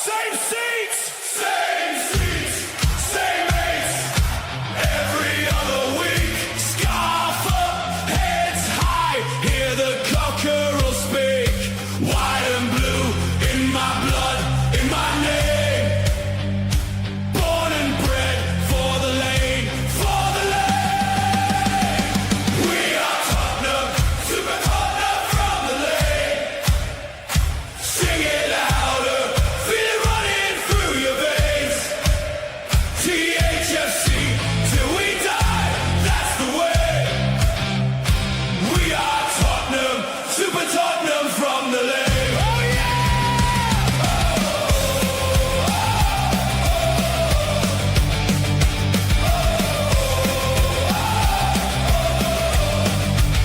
Same seats, same mates. Every other week, scarf up, heads high. Hear the cockerel speak. White and blue in my blood, in my name. Born and bred for the lane, for the lane. We are Tottenham, super Tottenham from the lane. Sing it louder, feel it running through your veins. Thfc, till we die, that's the way. We are Tottenham, super Tottenham from the lane. Oh yeah!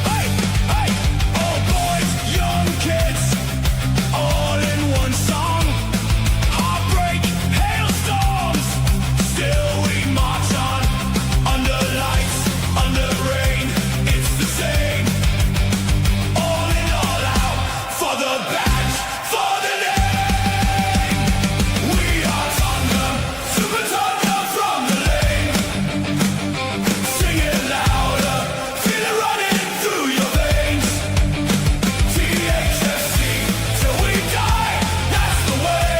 Hey, hey, old boys, young kids, all in one song. Heartbreak, hailstorms, still we march on. Under lights, under rain, it's the same. All in, all out, for the badge, for the name. We are Tottenham, super Tottenham from the lane. Sing it louder, feel it running through your veins. Thfc, till we die, that's the way.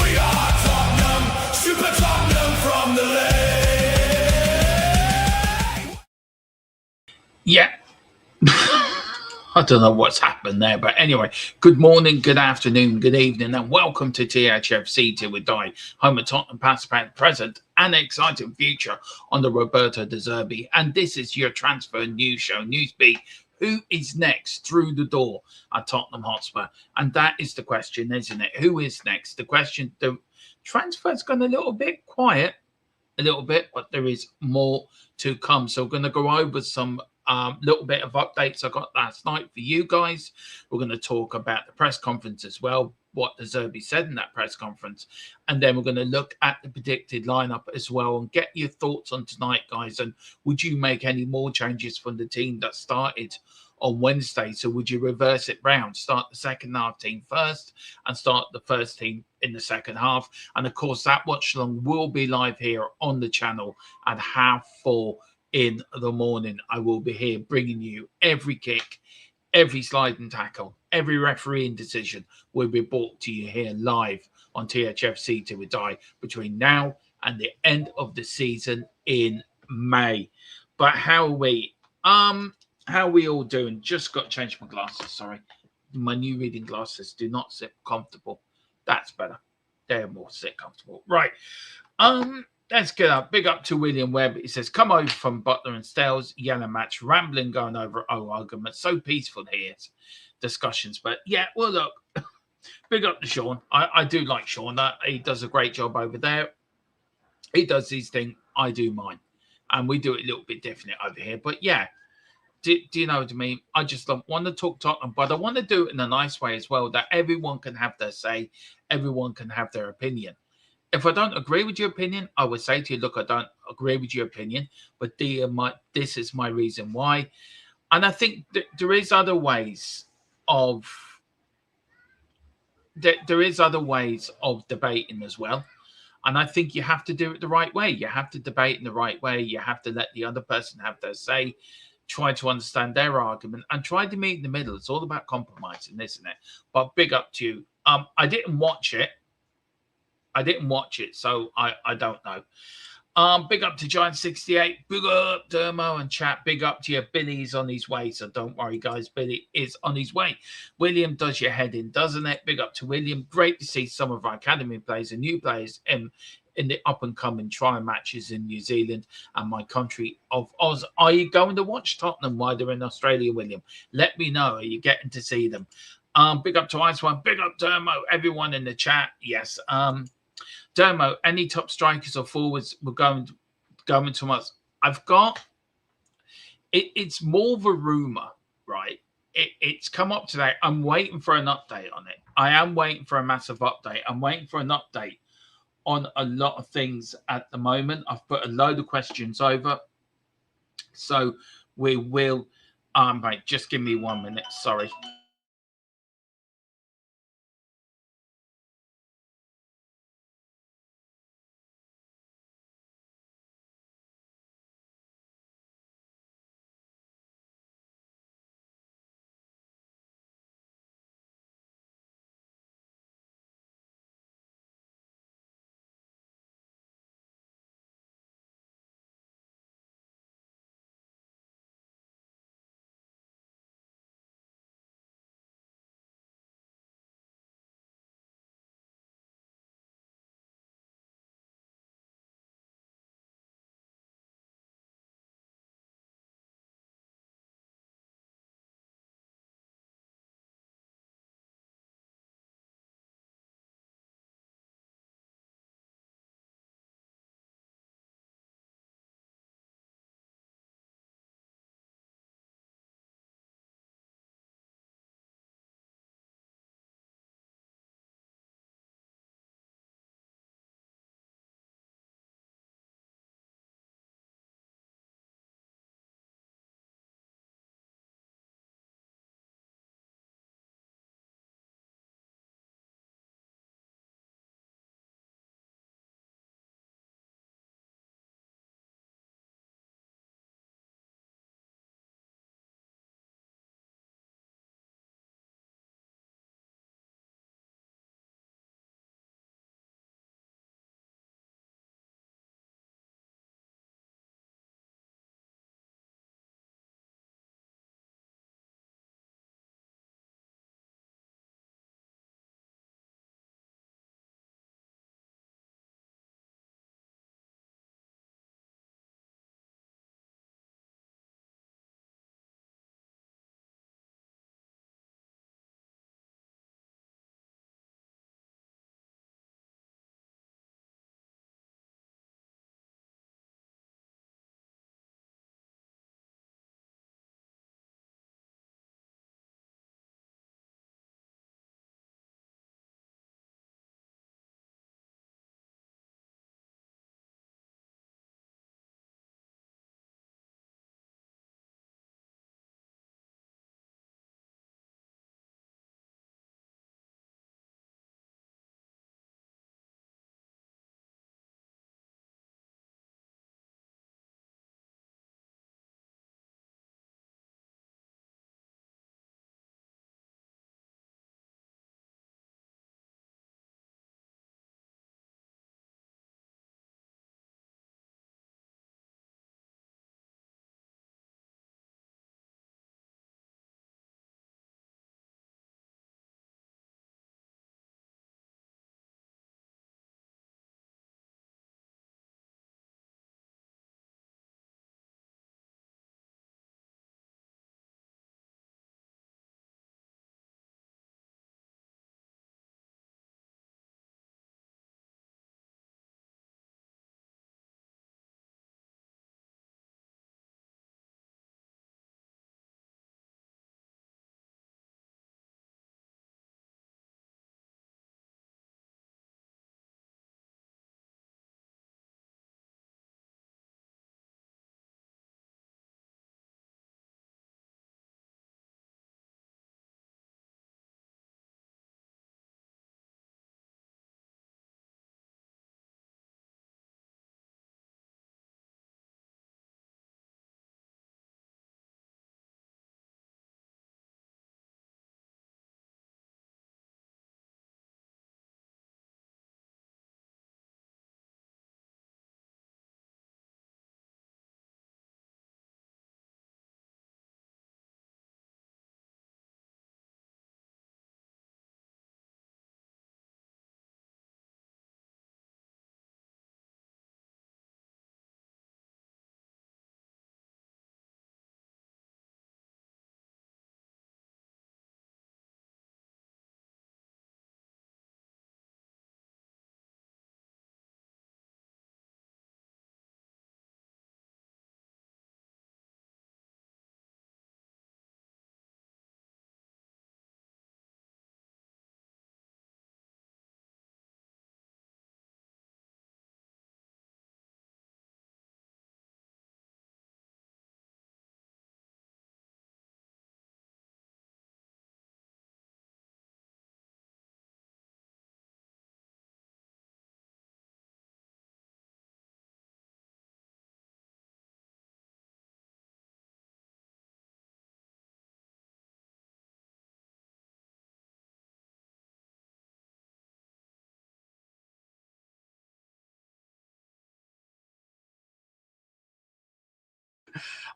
We are Tottenham, super Tottenham from the lane. Yeah. I don't know what's happened there, but anyway, good morning, good afternoon, good evening, and welcome to Thfc Till We Die, home of Tottenham past, present, and exciting future on the Roberto De Zerbi. And this is your transfer news show, Newsbeat. Who is next through the door at Tottenham Hotspur? And that is the question, isn't it? Who is next? The question, the transfer's gone a little bit quiet, a little bit, but there is more to come. So we're going to go over some little bit of updates I got last night for you guys. We're going to talk about the press conference as well, what De Zerbi said in that press conference, and then we're going to look at the predicted lineup as well and get your thoughts on tonight, guys. And would you make any more changes from the team that started on Wednesday? So would you reverse it round, start the second half team first and start the first team in the second half? And of course, that watch along will be live here on the channel at 4:30 in the morning. I will be here bringing you every kick, every slide and tackle, every refereeing decision will be brought to you here live on Thfc Till We Die between now and the end of the season in May. But how are we? How are we all doing? Just got to change my glasses. Sorry, my new reading glasses do not sit comfortable. That's better. They're more sit comfortable. Right. Let's get up. Big up to William Webb. He says, come over from Butler and Stales. Yellow match. Rambling going over arguments. So peaceful here. Discussions. But yeah, well, look. Big up to Sean. I do like Sean. He does a great job over there. He does his thing. I do mine. And we do it a little bit different over here. But yeah. Do you know what I mean? I just don't want to talk Tottenham, but I want to do it in a nice way as well, that everyone can have their say. Everyone can have their opinion. If I don't agree with your opinion, I would say to you, look, I don't agree with your opinion, but this is my reason why. And I think that there is other ways of debating as well. And I think you have to do it the right way. You have to debate in the right way. You have to let the other person have their say, try to understand their argument, and try to meet in the middle. It's all about compromising, isn't it? But big up to you. I didn't watch it. So I don't know. Big up to Giant68. Big up Dermo and chat. Big up to you. Billy's on his way, so don't worry, guys. Billy is on his way. William does your head in, doesn't it? Big up to William. Great to see some of our academy players and new players in the up-and-coming trial matches in New Zealand and my country of Oz. Are you going to watch Tottenham while they're in Australia, William? Let me know. Are you getting to see them? Big up to Ice One. Big up Dermo. Everyone in the chat. Yes. Dermo, any top strikers or forwards were going to us? I've got it. It's more of a rumor, right? It's come up today. I'm waiting for an update on it. I am waiting for a massive update. I'm waiting for an update on a lot of things at the moment. I've put a load of questions over, so we will. Mate, just give me 1 minute. Sorry.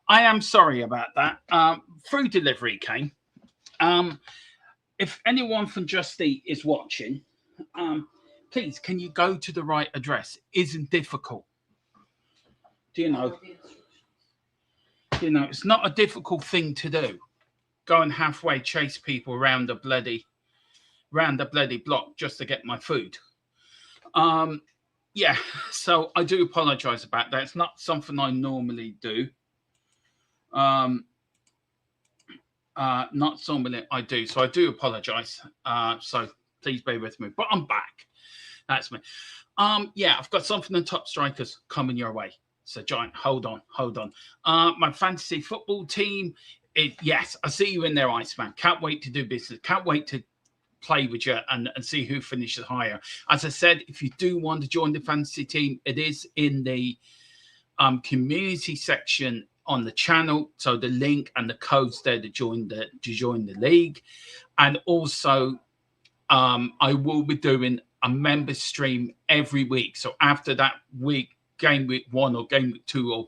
I am sorry about that. Food delivery came. If anyone from Just Eat is watching, please, can you go to the right address? Isn't difficult. Do you know? It's not a difficult thing to do. Go and halfway chase people around the bloody block just to get my food. Yeah, so I do apologise about that. It's not something I normally do. Not something I do, so I do apologise. So please bear with me. But I'm back. That's me. Yeah, I've got something on Top Strikers coming your way. So, Giant, hold on. My fantasy football team. Yes, I see you in there, Iceman. Can't wait to do business. Can't wait to play with you and see who finishes higher. As I said, if you do want to join the fantasy team, it is in the community section on the channel. So the link and the codes there to join the league. And also, I will be doing a member stream every week. So after that week, game week 1 or game week 2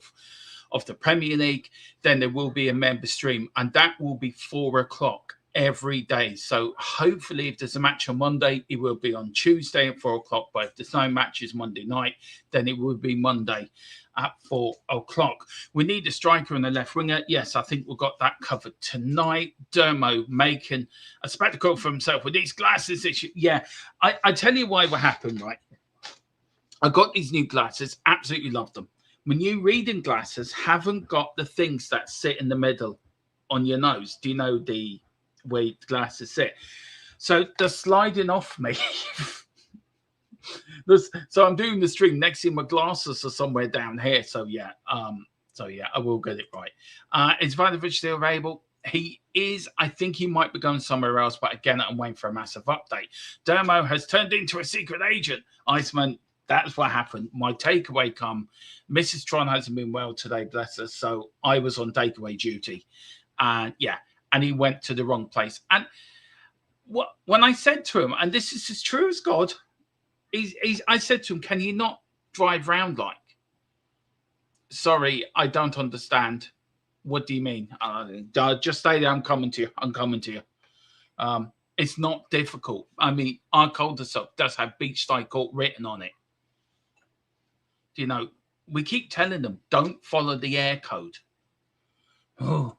of the Premier League, then there will be a member stream, and that will be 4 o'clock every day. So hopefully if there's a match on Monday, it will be on Tuesday at 4 o'clock. But if there's no matches Monday night, then it will be Monday at 4 o'clock. We need a striker and a left winger. Yes, I think we've got that covered tonight. Dermo making a spectacle for himself with these glasses. Yeah, I tell you why what happened, right? I got these new glasses, absolutely love them. When you reading glasses haven't got the things that sit in the middle on your nose. Do you know the way the glasses sit? So they're sliding off me. So I'm doing the stream. Next thing, my glasses are somewhere down here. So yeah, I will get it right. Is Ivanovic still available? He is. I think he might be going somewhere else, but again, I'm waiting for a massive update. Dermo has turned into a secret agent. Iceman, that's what happened. My takeaway come. Mrs. Tron hasn't been well today, bless her. So I was on takeaway duty. And yeah, and he went to the wrong place. And when I said to him, and this is as true as God, I said to him, can you not drive round like? Sorry, I don't understand. What do you mean? Just stay there. I'm coming to you. It's not difficult. I mean, our cul-de-sac does have Beachside Court written on it. You know, we keep telling them, don't follow the air code. Oh,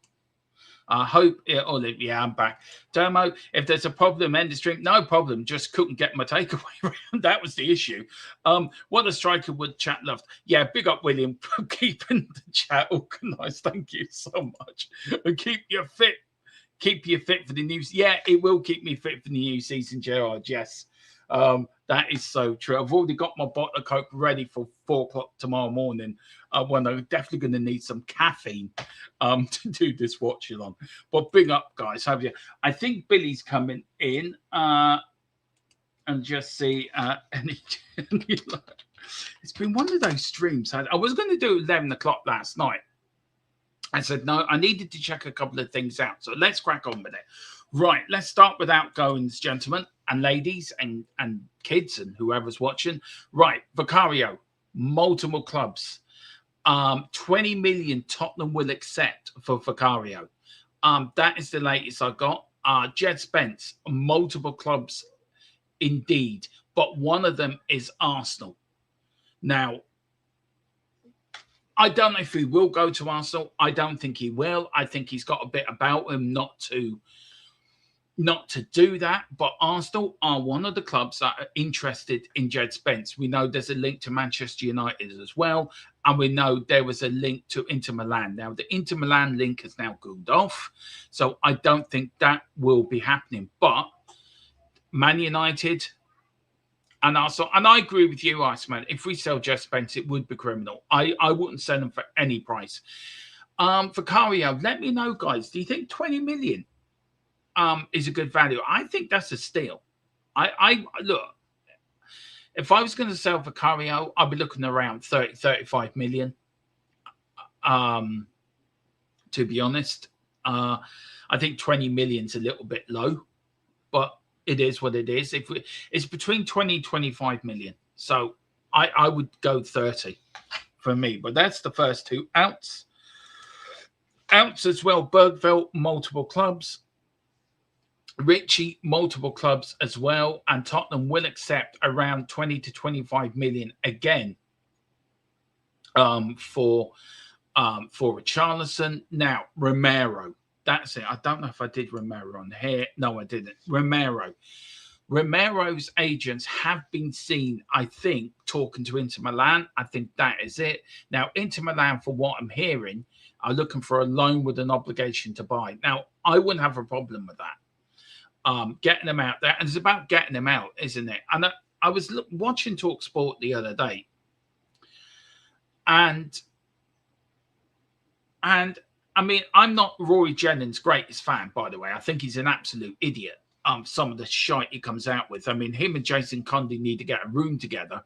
I hope yeah, I'm back. Dermo, if there's a problem, end the stream. No problem. Just couldn't get my takeaway around. That was the issue. What a striker would chat loved. Yeah, big up William for keeping the chat organised. Thank you so much. And keep you fit. Keep you fit for the new. Yeah, it will keep me fit for the new season, Gerard. Yes. That is so true. I've already got my bottle of Coke ready for 4 o'clock tomorrow morning when I'm definitely going to need some caffeine to do this watch along. But big up, guys. Have you? I think Billy's coming in and just see any. It's been one of those streams. I was going to do 11 o'clock last night. I said, no, I needed to check a couple of things out. So let's crack on with it. Right, let's start with outgoings, gentlemen and ladies and kids and whoever's watching. Right, Vicario, multiple clubs. 20 million Tottenham will accept for Vicario. That is the latest I got. Jed Spence, multiple clubs indeed, but one of them is Arsenal. Now, I don't know if he will go to Arsenal. I don't think he will. I think he's got a bit about him not to do that. But Arsenal are one of the clubs that are interested in Jed Spence. We know there's a link to Manchester United as well. And we know there was a link to Inter Milan. Now, the Inter Milan link has now cooled off. So I don't think that will be happening. But Man United and Arsenal, and I agree with you, Iceman. If we sell Jed Spence, it would be criminal. I wouldn't sell him for any price. Vicario, let me know, guys. Do you think 20 million is a good value? I think that's a steal. I look, if I was going to sell Vicario, I'd be looking around 30, 35 million. To be honest, I think 20 million's a little bit low, but it is what it is. It's between 20 and 25 million. So I would go 30 for me. But that's the first two outs. Outs as well, Bergveld, multiple clubs. Richie, multiple clubs as well. And Tottenham will accept around 20 to 25 million again for Richarlison. Now, Romero. That's it. I don't know if I did Romero on here. No, I didn't. Romero's agents have been seen, I think, talking to Inter Milan. I think that is it. Now, Inter Milan, for what I'm hearing, are looking for a loan with an obligation to buy. Now, I wouldn't have a problem with that. Getting them out there. And it's about getting them out, isn't it? And I was watching TalkSport the other day. And I mean, I'm not Rory Jennings' greatest fan, by the way. I think he's an absolute idiot. Some of the shite he comes out with. I mean, him and Jason Conde need to get a room together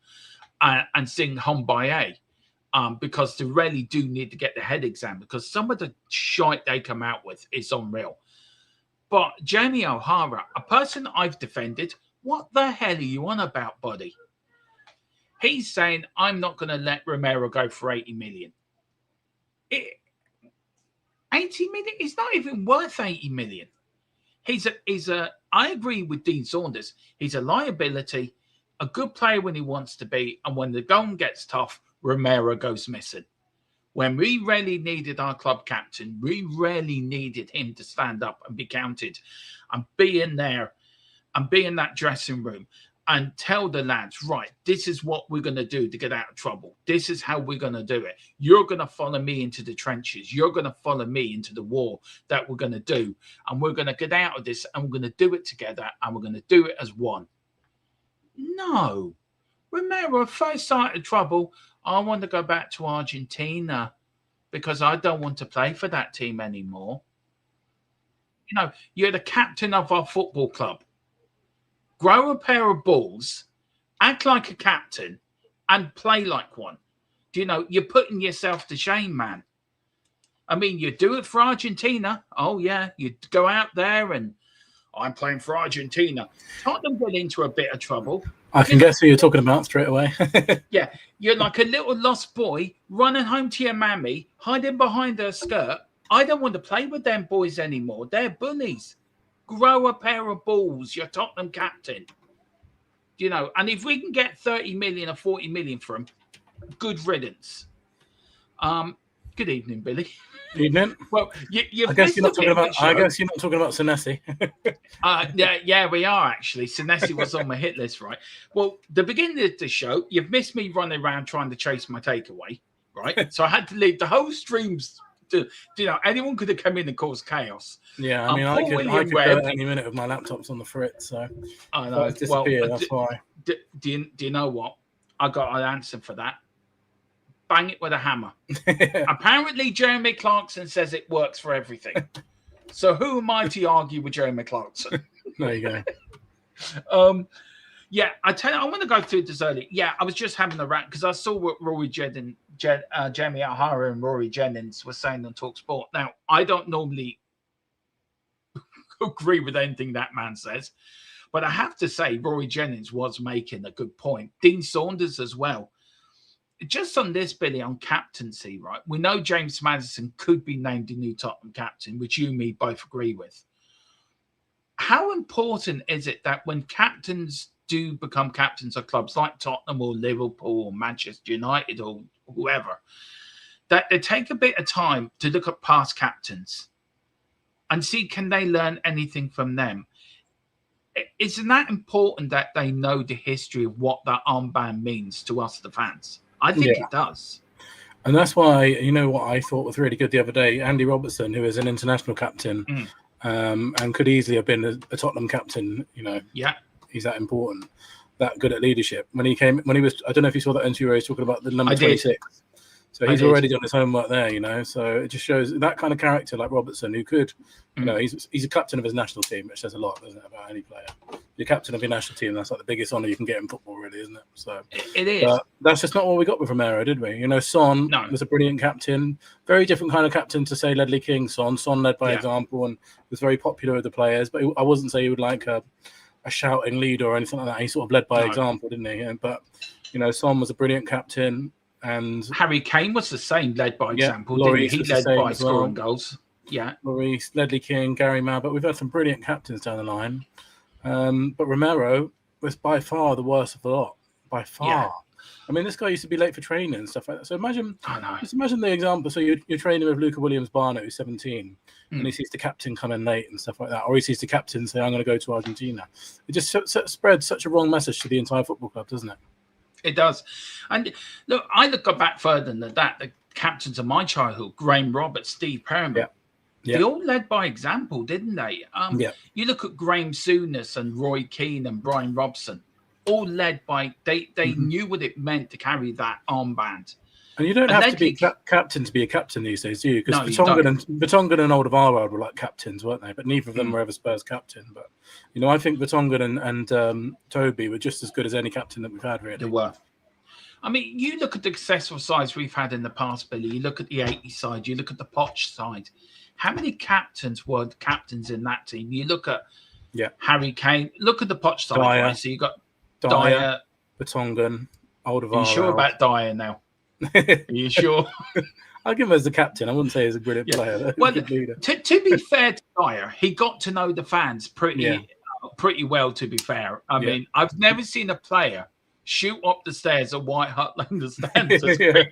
and sing Hum by because they really do need to get the head exam, because some of the shite they come out with is unreal. But Jamie O'Hara, a person I've defended, what the hell are you on about, buddy? He's saying, I'm not going to let Romero go for 80 million. 80 million? He's not even worth 80 million. I agree with Dean Saunders. He's a liability, a good player when he wants to be, and when the going gets tough, Romero goes missing. When we really needed our club captain, we really needed him to stand up and be counted and be in there and be in that dressing room and tell the lads, right, this is what we're going to do to get out of trouble. This is how we're going to do it. You're going to follow me into the trenches. You're going to follow me into the war that we're going to do. And we're going to get out of this and we're going to do it together and we're going to do it as one. No. Remember, first sight of trouble, I want to go back to Argentina because I don't want to play for that team anymore. You know, you're the captain of our football club. Grow a pair of balls, act like a captain, and play like one. Do you know, you're putting yourself to shame, man. I mean, you do it for Argentina. Oh, yeah, you go out there and I'm playing for Argentina. Tottenham get into a bit of trouble. I can guess who you're talking about straight away. Yeah, you're like a little lost boy running home to your mammy, hiding behind her skirt. I don't want to play with them boys anymore. They're bullies. Grow a pair of balls. You're Tottenham captain. You know, and if we can get 30 million or 40 million for him, good riddance. Good evening, Billy. Evening. Well, I guess you're not talking about. I guess you're not talking about Senesi. Yeah, we are actually. Senesi was on my hit list, right? Well, the beginning of the show, you've missed me running around trying to chase my takeaway, right? So I had to leave the whole streams. You know, anyone could have come in and caused chaos. Yeah, I mean, I could go at any minute if my laptop's on the fritz, so I know. It's disappeared. That's why. Do you know what? I got an answer for that. Bang it with a hammer. Apparently, Jeremy Clarkson says it works for everything. So who am I to argue with Jeremy Clarkson? There you go. Yeah, I tell you, I want to go through this early. Yeah, I was just having a rant because I saw what Jamie O'Hara and Rory Jennings were saying on TalkSport. Now, I don't normally agree with anything that man says, but I have to say Rory Jennings was making a good point. Dean Saunders as well. Just on this, Billy, on captaincy, right? We know James Maddison could be named the new Tottenham captain, which you and me both agree with. How important is it that when captains do become captains of clubs like Tottenham or Liverpool or Manchester United or whoever, that they take a bit of time to look at past captains and see, can they learn anything from them? Isn't that important that they know the history of what that armband means to us, the fans? I think it does. And that's why, you know what I thought was really good the other day? Andy Robertson, who is an international captain and could easily have been a Tottenham captain, you know. Yeah. He's that important, that good at leadership. When he was, I don't know if you saw that interview where he was talking about the number 26. So he's already done his homework there, you know. So it just shows that kind of character like Robertson, who could, you know, he's a captain of his national team, which says a lot, doesn't it, about any player. You're captain of your national team, that's like the biggest honour you can get in football, really, isn't it? So it is. But that's just not what we got with Romero, did we? You know, Son was a brilliant captain, very different kind of captain to say Ledley King. Son led by example and was very popular with the players, but I wouldn't say he would like a shouting leader or anything like that. He sort of led by example, didn't he? But you know, Son was a brilliant captain. And Harry Kane was the same, led by example. Lloris He was the led same by as well. scoring goals. Yeah. Lloris, Ledley King, Gary Mabbutt. We've had some brilliant captains down the line. But Romero was by far the worst of the lot. By far. Yeah. I mean, this guy used to be late for training and stuff like that. So just imagine the example. So you're training with Luca Williams-Barnett, who's 17, and he sees the captain come in late and stuff like that. Or he sees the captain say, I'm going to go to Argentina. It just spreads such a wrong message to the entire football club, doesn't it? It does. And look, I go back further than that. The captains of my childhood, Graham Roberts, Steve Perriman, they all led by example, didn't they? You look at Graham Souness and Roy Keane and Brian Robson, all led by, they knew what it meant to carry that armband. And you don't have to be captain to be a captain these days, do you? Because Vertonghen and Alderweireld were like captains, weren't they? But neither of them were ever Spurs captain. But, I think Vertonghen and Toby were just as good as any captain that we've had, really. They were. I mean, you look at the successful sides we've had in the past, Billy. You look at the 80s side. You look at the Poch side. How many captains were captains in that team? You look at Harry Kane. Look at the Poch side. Dyer, right? So you got Dyer, Vertonghen, Alderweireld. Are you sure about Dyer now? Are you sure? I'll give him as the captain. I wouldn't say he's a brilliant player. Well, to be fair to Dyer, he got to know the fans pretty well, to be fair. I mean, I've never seen a player shoot up the stairs at White Hart Lane the stands as quickly as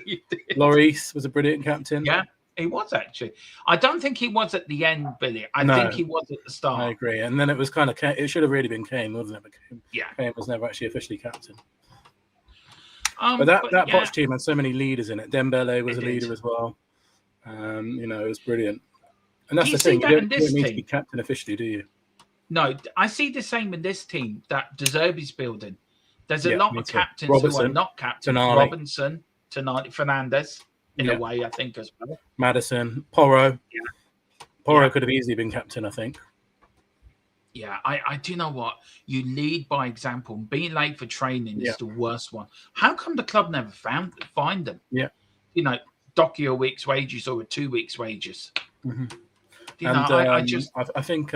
he did. Lloris was a brilliant captain. Yeah, he was actually. I don't think he was at the end, Billy. I think he was at the start. I agree. And then it was kind of, it should have really been Kane, wasn't it? But Kane was never actually officially captain. But that Poch team had so many leaders in it. Dembele was a leader as well. It was brilliant. And that's the thing. You don't need to be captain officially, do you? No, I see the same in this team that De Zerbi's building. There's a lot of captains who are not captains. Robinson, Tonali, Fernandes, in a way, I think, as well. Maddison, Porro. Porro could have easily been captain, I think. Yeah, I do know what. You lead by example. Being late for training is the worst one. How come the club never find them? Yeah. Dock you a week's wages or a 2 weeks' wages. I think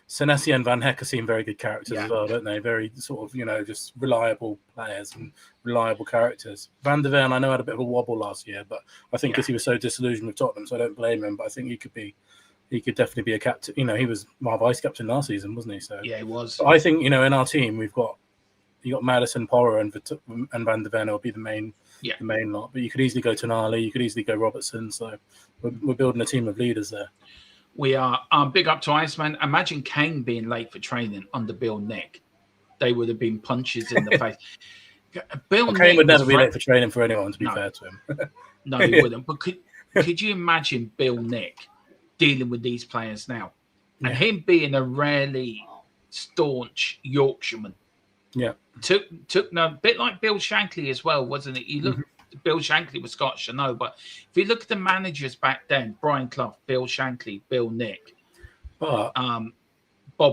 Senesi and Van Hecker seem very good characters as well, don't they? Very sort of, just reliable players and reliable characters. Van der Ven, I know, had a bit of a wobble last year, but I think because he was so disillusioned with Tottenham, so I don't blame him. But I think he could definitely be a captain. He was my vice captain last season, wasn't he? So yeah, he was. But I think in our team you got Maddison, Porro, and Van der Ven will be the main lot. But you could easily go Tonali, you could easily go Robertson. So we're building a team of leaders there. We are. Big up to Iceman. Imagine Kane being late for training under Bill Nick. They would have been punches in the face. Kane would never be late for training for anyone, to be fair to him. No, he wouldn't. But could you imagine Bill Nick dealing with these players now? And him being a rarely staunch Yorkshireman. Yeah. Took a bit like Bill Shankly as well, wasn't it? You look Bill Shankly was Scottish, I know, but if you look at the managers back then, Brian Clough, Bill Shankly, Bill Nick, Bob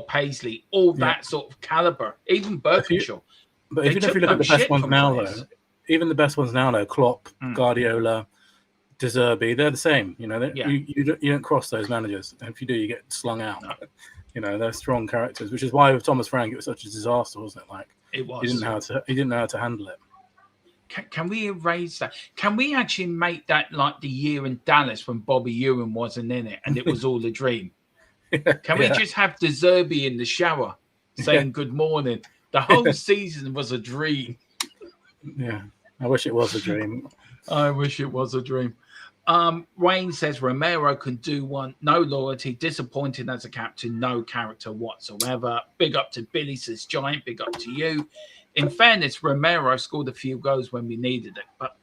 Paisley, all that sort of caliber, even Birkinshaw. But even if you look at the best ones now, though, even the best ones now, though, Klopp, Guardiola, De Zerbi, they're the same. You don't cross those managers. And if you do, you get slung out. No. They're strong characters, which is why with Thomas Frank it was such a disaster, wasn't it? It was. He didn't know how to handle it. Can we erase that? Can we actually make that like the year in Dallas when Bobby Ewan wasn't in it and it was all a dream? Can we just have De Zerbi in the shower saying good morning? The whole season was a dream. Yeah, I wish it was a dream. I wish it was a dream. Wayne says Romero can do one. No loyalty, disappointed as a captain, no character whatsoever. Big up to Billy, says Giant. Big up to you. In fairness, Romero scored a few goals when we needed it. But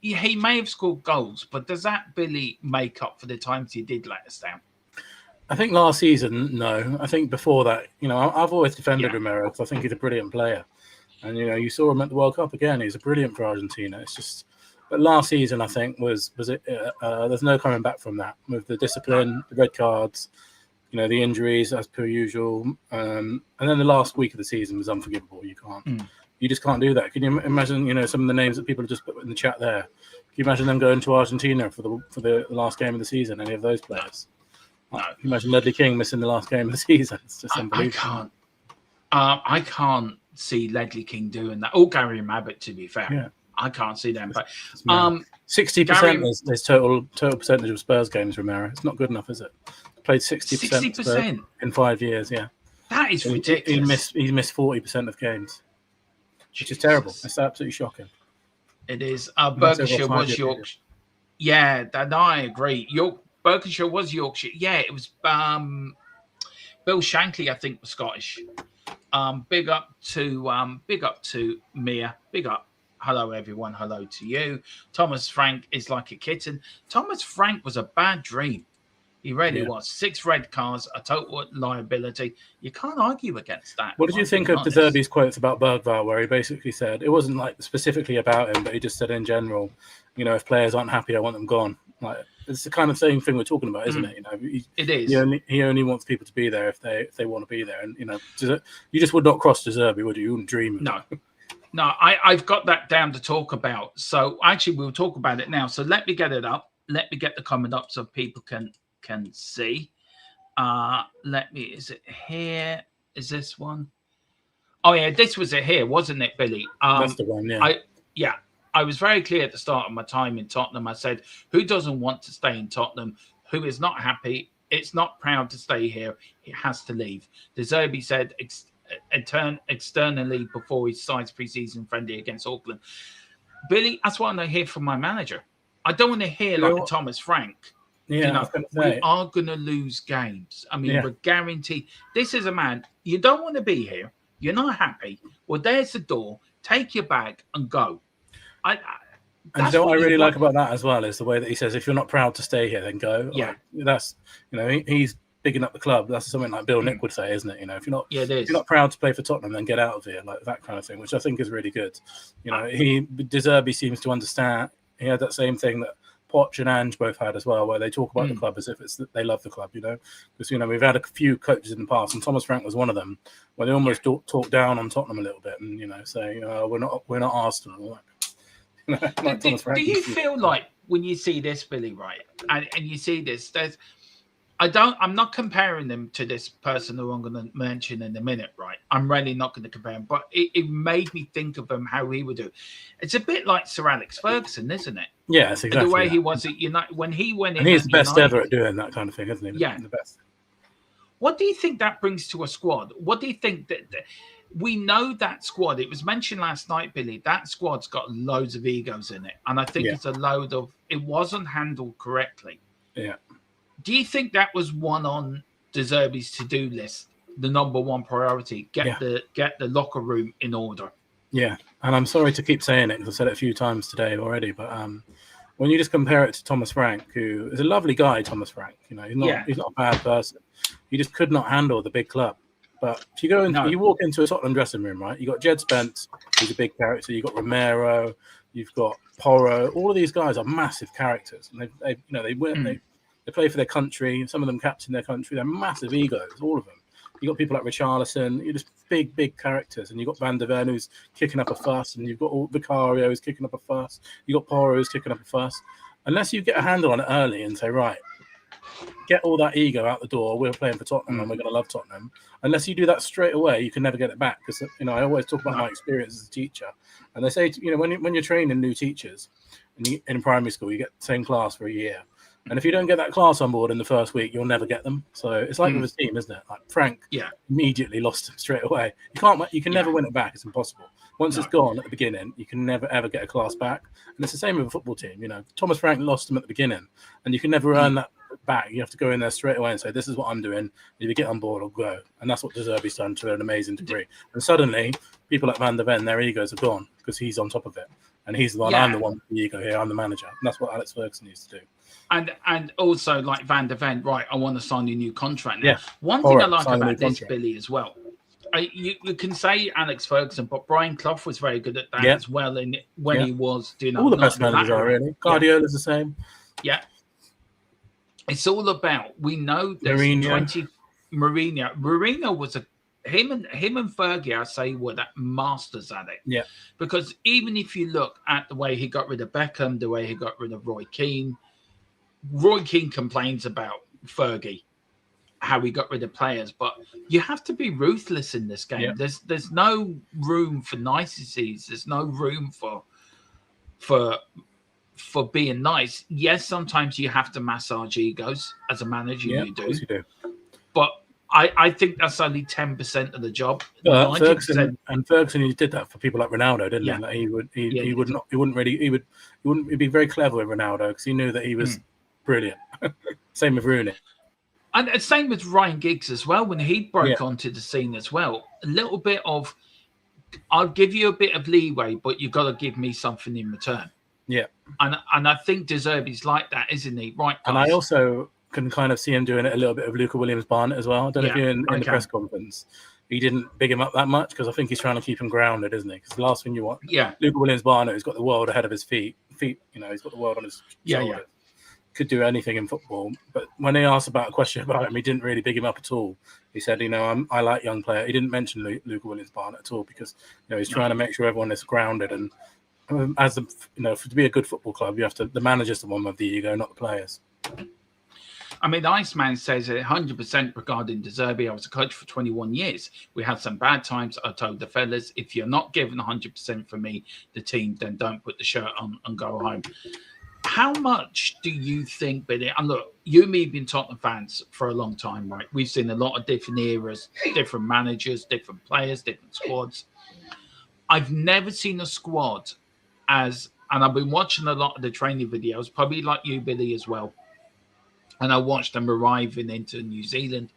he may have scored goals, but does that, Billy, make up for the times he did let us down? I think last season, no. I think before that, I've always defended Romero because I think he's a brilliant player. And, you saw him at the World Cup again. He's brilliant for Argentina. It's just, but last season, I think, was it? There's no coming back from that with the discipline, the red cards, the injuries as per usual. And then the last week of the season was unforgivable. You just can't do that. Can you imagine, some of the names that people have just put in the chat there? Can you imagine them going to Argentina for the last game of the season? Any of those players? No. Can you imagine Ledley King missing the last game of the season? It's just unbelievable. I can't see Ledley King doing that. Or Gary Mabbott, to be fair. Yeah. I can't see them. But 60% is total percentage of Spurs games, Romero. It's not good enough, is it? Played 60% in 5 years, yeah. That is ridiculous. He missed 40% of games, which is terrible. It's absolutely shocking. It is. Berkshire was Yorkshire. Yeah, no, I agree. Berkshire was Yorkshire. Yeah, it was Bill Shankly, I think, was Scottish. Big up to Mia. Big up. Hello, everyone. Hello to you. Thomas Frank is like a kitten. Thomas Frank was a bad dream. He really was. 6 red cards, a total liability. You can't argue against that. What did you think of De Zerbi's quotes about Bergvall, where he basically said, it wasn't like specifically about him, but he just said in general, you know, if players aren't happy, I want them gone. Like, it's the kind of same thing we're talking about, isn't it? You know, it is. He only wants people to be there if they want to be there. And, you know, you just would not cross De Zerbi, would you? You wouldn't dream of it. No, I've got that down to talk about. So actually, we'll talk about it now. So let me get it up. Let me get the comment up so people can see. Is it here? Is this one? Oh yeah, this was it here, wasn't it, Billy? That's the one, yeah. I was very clear at the start of my time in Tottenham. I said, who doesn't want to stay in Tottenham? Who is not happy? It's not proud to stay here. It has to leave. De Zerbi said externally before he signs pre-season friendly against Auckland. Billy, that's what I want to hear from my manager. I don't want to hear like a Thomas Frank. Yeah, you know, we are going to lose games. I mean, we're guaranteed. This is a man, you don't want to be here. You're not happy. Well, there's the door. Take your bag and go. And what I really like about that as well is the way that he says, if you're not proud to stay here, then go. Yeah. Like, that's, you know, he's bigging up the club. That's something like Bill Nick would say, isn't it? You know, if you're not proud to play for Tottenham, then get out of here, like that kind of thing, which I think is really good. You know, De Zerbi seems to understand. He had that same thing that Poch and Ange both had as well, where they talk about the club as if they love the club, you know. Because, you know, we've had a few coaches in the past, and Thomas Frank was one of them, where they almost talk down on Tottenham a little bit, and, you know, say, we're not Arsenal. Like do you feel like when you see this, Billy, right, and you see this, I'm not comparing them to this person who I'm going to mention in a minute, right? I'm really not going to compare him, but it made me think of him, how he would do. It's a bit like Sir Alex Ferguson, isn't it? Yeah, it's exactly the way that. he was at United when he went in. And he's the best ever at doing that kind of thing, isn't he? Yeah, the best. What do you think that brings to a squad? What do you think that we know that squad? It was mentioned last night, Billy. That squad's got loads of egos in it, and I think it's a load of. It wasn't handled correctly. Yeah. Do you think that was one on De Zerbi's to-do list? The number one priority: get the locker room in order. Yeah, and I'm sorry to keep saying it because I've said it a few times today already, but when you just compare it to Thomas Frank, who is a lovely guy, Thomas Frank, you know, he's not a bad person. He just could not handle the big club. But if you go into, you walk into a Tottenham dressing room, right? You got Jed Spence, who's a big character. You got Romero, you've got Porro. All of these guys are massive characters, and they win. They play for their country. Some of them captain their country. They're massive egos, all of them. You got people like Richarlison. You're just big characters, and you got Van der Ven who's kicking up a fuss, and you've got Vicario who's kicking up a fuss. You got Porro who's kicking up a fuss. Unless you get a handle on it early and say, right, get all that ego out the door. We're playing for Tottenham, and we're going to love Tottenham. Unless you do that straight away, you can never get it back. Because I always talk about my experience as a teacher, and they say, when you're training new teachers, and in primary school, you get the same class for a year. And if you don't get that class on board in the first week, you'll never get them. So it's like with his team, isn't it? Like Frank immediately lost him straight away. You can never win it back. It's impossible. Once it's gone at the beginning, you can never, ever get a class back. And it's the same with a football team. You know, Thomas Frank lost him at the beginning, and you can never earn that back. You have to go in there straight away and say, this is what I'm doing. Either get on board or go. And that's what De Zerbi's done to an amazing degree. And suddenly, people like Van der Ven, their egos are gone because he's on top of it. And he's the one, I'm the one with the ego here, I'm the manager. And that's what Alex Ferguson used to do. And also like Van der Ven, right, I want to sign a new contract now. Yeah. One thing I like about this, Billy, as well, you can say Alex Ferguson, but Brian Clough was very good at that as well. And when he was doing all the best managers are really. Guardiola's the same. Yeah. It's all about, we know there's Mourinho was him and Fergie, I say, were that masters at it. Yeah. Because even if you look at the way he got rid of Beckham, the way he got rid of Roy Keane complains about Fergie. how he got rid of players, but you have to be ruthless in this game. Yeah. There's no room for niceties. There's no room for being nice. Yes, sometimes you have to massage egos as a manager. Yeah, You of course do, you do. but I think that's only 10% of the job. Ferguson, he did that for people like Ronaldo, didn't Yeah. he? Like He would be very clever with Ronaldo because he knew that he was brilliant. Same with Rooney. And same with Ryan Giggs as well, when he broke Yeah. onto the scene as well. A little bit of, I'll give you a bit of leeway, but you've got to give me something in return. Yeah. And I think De Zerbi's like that, isn't he? Right, guys? And I also can kind of see him doing it a little bit of Luca Williams-Barnett as well. I don't know if you're in the press conference. He didn't big him up that much because I think he's trying to keep him grounded, isn't he? Because the last thing you want, Luca Williams-Barnett, who's got the world ahead of his feet. He's got the world on his shoulders. Could do anything in football. But when they asked about a question about him, he didn't really big him up at all. He said, I like young player. He didn't mention Luca Williams-Barnett at all because he's trying to make sure everyone is grounded. And to be a good football club, the manager's the one with the ego, not the players. I mean, the Iceman says it 100% regarding De Zerbi. I was a coach for 21 years. We had some bad times. I told the fellas, if you're not giving 100% for me, the team, then don't put the shirt on and go home. How much do you think, Billy? And look, you and me have been Tottenham fans for a long time, right? We've seen a lot of different eras, different managers, different players, different squads. I've never seen a squad and I've been watching a lot of the training videos, probably like you, Billy, as well. And I watched them arriving into New Zealand.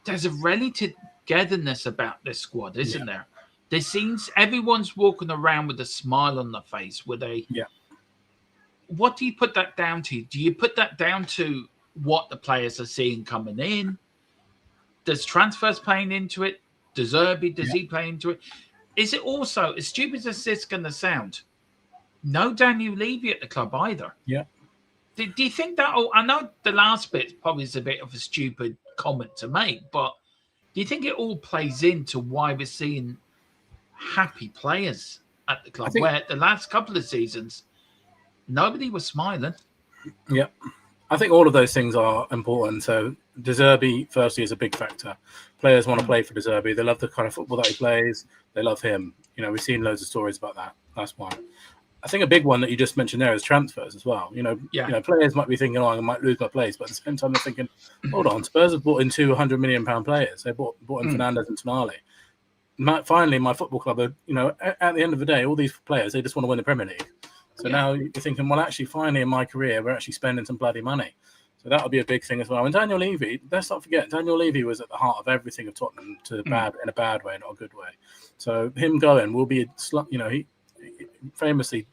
There's a relative togetherness about this squad, isn't there? There seems everyone's walking around with a smile on their face. What do you put that down to? Do you put that down to what the players are seeing coming in? Does transfers playing into it? Does he play into it? Is it also, as stupid as this going to sound, no Daniel Levy at the club either? Yeah. Do you think that? I know the last bit probably is a bit of a stupid comment to make, but do you think it all plays into why we're seeing happy players at the club? Where the last couple of seasons, nobody was smiling. Yeah. I think all of those things are important. So De Zerbi, firstly, is a big factor. Players want to play for De Zerbi. They love the kind of football that he plays. They love him. We've seen loads of stories about that. That's one. I think a big one that you just mentioned there is transfers as well. Players might be thinking, I might lose my place, but at the same time, they're thinking, hold on, Spurs have bought in £200 million players. They bought in Fernandes and Tonali. Finally, my football club, at the end of the day, all these players, they just want to win the Premier League. So now you're thinking, well, actually, finally in my career, we're actually spending some bloody money. So that'll be a big thing as well. And Daniel Levy, let's not forget, Daniel Levy was at the heart of everything of Tottenham in a bad way, not a good way. So him going will be, he famously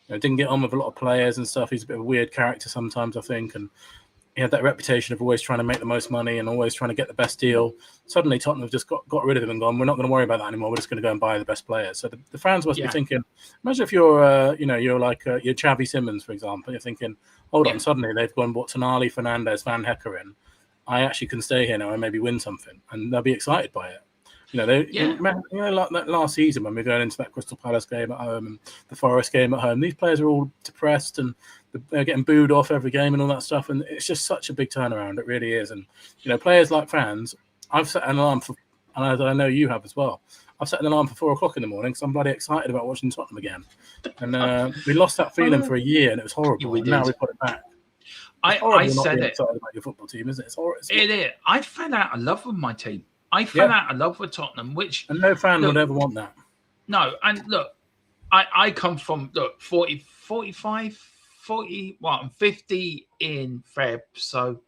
didn't get on with a lot of players and stuff. He's a bit of a weird character sometimes, I think. And he had that reputation of always trying to make the most money and always trying to get the best deal. Suddenly, Tottenham have just got rid of him and gone, we're not going to worry about that anymore. We're just going to go and buy the best players. So the fans must be thinking, imagine if you're, you're like you're Xavi Simons, for example. You're thinking, hold on, suddenly they've gone and bought Tonali, Fernandes, Van Hecker in. I actually can stay here now and maybe win something. And they'll be excited by it. Like that last season when we're going into that Crystal Palace game at home and the Forest game at home, these players are all depressed and they're getting booed off every game and all that stuff. And it's just such a big turnaround. It really is. And, players like fans, I've set an alarm for, and I know you have as well. I've set an alarm for 4:00 in the morning because I'm bloody excited about watching Tottenham again. And we lost that feeling for a year and it was horrible. And now we've got it back. I said it. Excited about your football team, isn't it? It is. I fell out of love with my team. I fell out of love with Tottenham, and no fan would ever want that. No, and look, I come from 40, 45, 40. Well, I'm 50 in Feb, so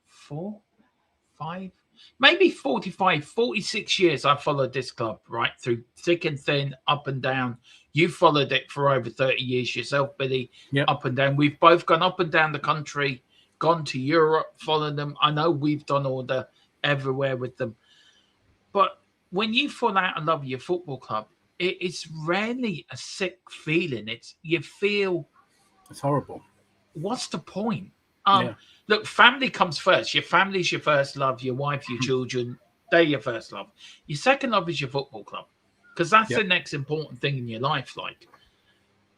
4, 5, maybe 45, 46 years. I followed this club right through thick and thin, up and down. You followed it for over 30 years yourself, Billy. Up and down. We've both gone up and down the country, gone to Europe, followed them. I know we've done all the everywhere with them, but when you fall out of love with your football club, it's rarely a sick feeling. You feel it's horrible. What's the point? Look, family comes first. Your family's your first love. Your wife, your children, they're your first love. Your second love is your football club, because that's the next important thing in your life.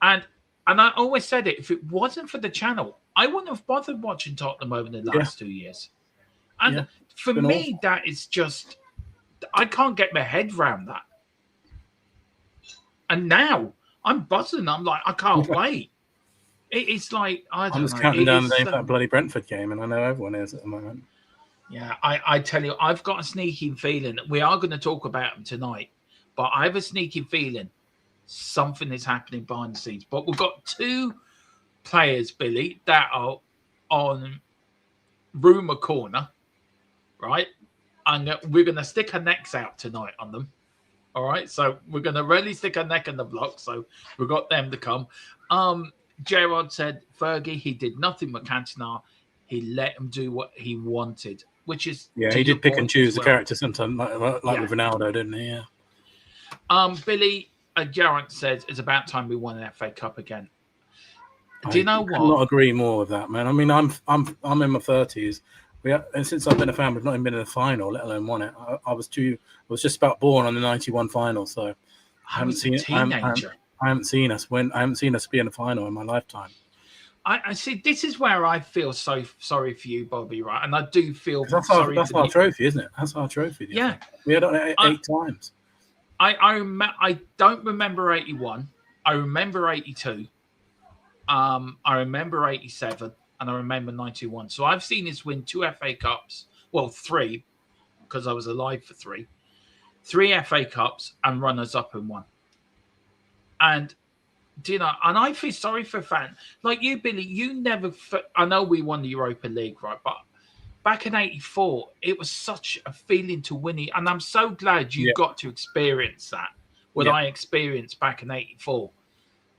And I always said it, if it wasn't for the channel, I wouldn't have bothered watching Tottenham over the last 2 years. And for me, awful. That is just, I can't get my head around that. And now I'm buzzing. I'm like, I can't wait. It's like, I don't know. I'm just counting down the day for that bloody Brentford game, and I know everyone is at the moment. Yeah, I tell you, I've got a sneaky feeling. We are going to talk about them tonight, but I have a sneaky feeling something is happening behind the scenes. But we've got two players, Billy, that are on Rumour Corner, right? And we're going to stick our necks out tonight on them. All right, so we're going to really stick our neck in the block. So we've got them to come. Gerard said, Fergie, he did nothing with Cantona. He let him do what he wanted, which is... Yeah, he did pick and choose the character sometimes, like with Ronaldo, didn't he? Yeah. Billy, Gerard said, it's about time we won an FA Cup again. Do you know what? I cannot agree more with that, man. I mean, I'm in my 30s. And since I've been a fan, we've not even been in a final, let alone won it. I was just about born on the '91 final, so I haven't seen us be in a final in my lifetime. I see. This is where I feel so sorry for you, Bobby. Right, and I do feel that's our trophy, isn't it? That's our trophy. Yeah, we had it 8 times. I don't remember 81. I remember 82. I remember 87. And I remember 91. So I've seen us win 2 FA Cups. Well, 3, because I was alive for 3. 3 FA Cups and runners up in 1. And, do you know, and I feel sorry for fans. Like you, Billy, you never, I know we won the Europa League, right? But back in 84, it was such a feeling to win it. And I'm so glad you got to experience that. What I experienced back in 84.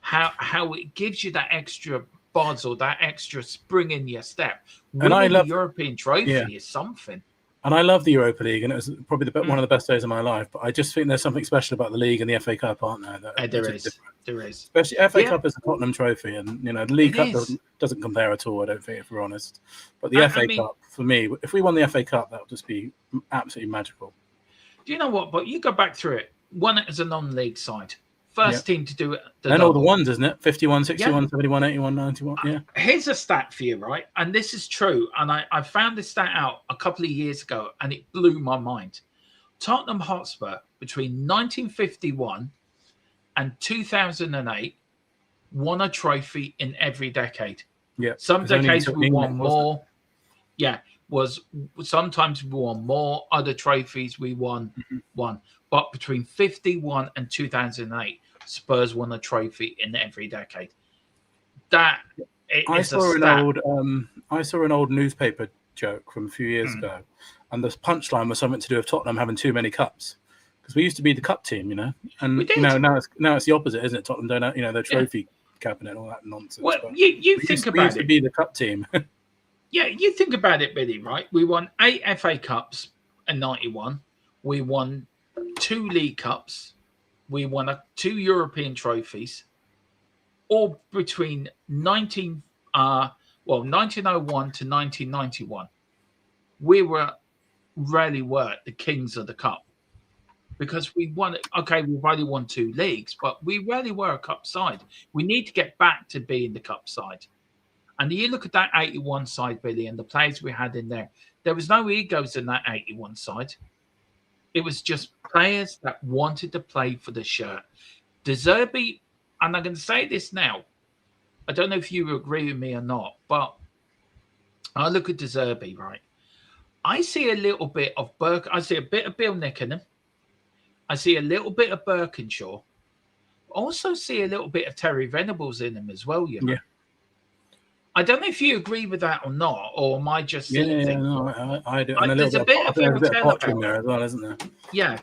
How it gives you that extra buzz or that extra spring in your step. Winning and I love the European trophy is something. And I love the Europa League, and it was probably one of the best days of my life. But I just think there's something special about the league and the FA Cup, aren't there? There is. Especially FA Cup is a Tottenham trophy, and the League Cup doesn't compare at all. I don't think, if we're honest. But the FA Cup, for me, if we won the FA Cup, that would just be absolutely magical. Do you know what? But you go back through it. Won it as a non-league side. First team to do it. And all the ones, isn't it? 51, 61, 71, 81, 91. Yeah. Here's a stat for you, right? And this is true. And I found this stat out a couple of years ago, and it blew my mind. Tottenham Hotspur, between 1951 and 2008, won a trophy in every decade. Yeah. Some decades we won more. Yeah. Sometimes we won more. Other trophies we won one. But between 51 and 2008, Spurs won a trophy in every decade. That I saw an old newspaper joke from a few years ago, and the punchline was something to do with Tottenham having too many cups, because we used to be the cup team, and now it's the opposite, isn't it? Tottenham don't have, their trophy cabinet and all that nonsense. Well, you think about it. We used to be the cup team. Yeah, you think about it, Billy. Right? We won 8 FA Cups in '91. We won 2 League Cups. We won 2 European trophies, all between 1901 to 1991. We really were the kings of the cup, because we won it. Okay, we've only won 2 leagues, but we really were a cup side. We need to get back to being the cup side. And you look at that 81 side, Billy, and the players we had in there. There was no egos in that 81 side. It was just players that wanted to play for the shirt. De Zerbi, and I'm going to say this now, I don't know if you agree with me or not, but I look at De Zerbi, right? I see a little bit of I see a bit of Bill Nickenham. I see a little bit of Birkinshaw. Also see a little bit of Terry Venables in him as well, Yeah. I don't know if you agree with that or not, or am I just thinking? No, I do. And there's a bit of Potter there as well, isn't there? Yeah.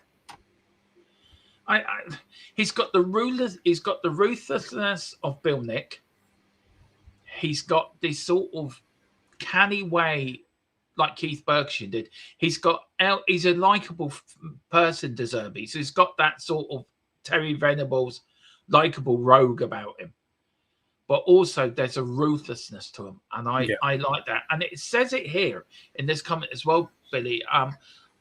He's got the ruthlessness of Bill Nick. He's got this sort of canny way, like Keith Berkshire did. He's a likable person, De Zerbi. So he's got that sort of Terry Venables likable rogue about him. But also there's a ruthlessness to him. And I like that. And it says it here in this comment as well, Billy.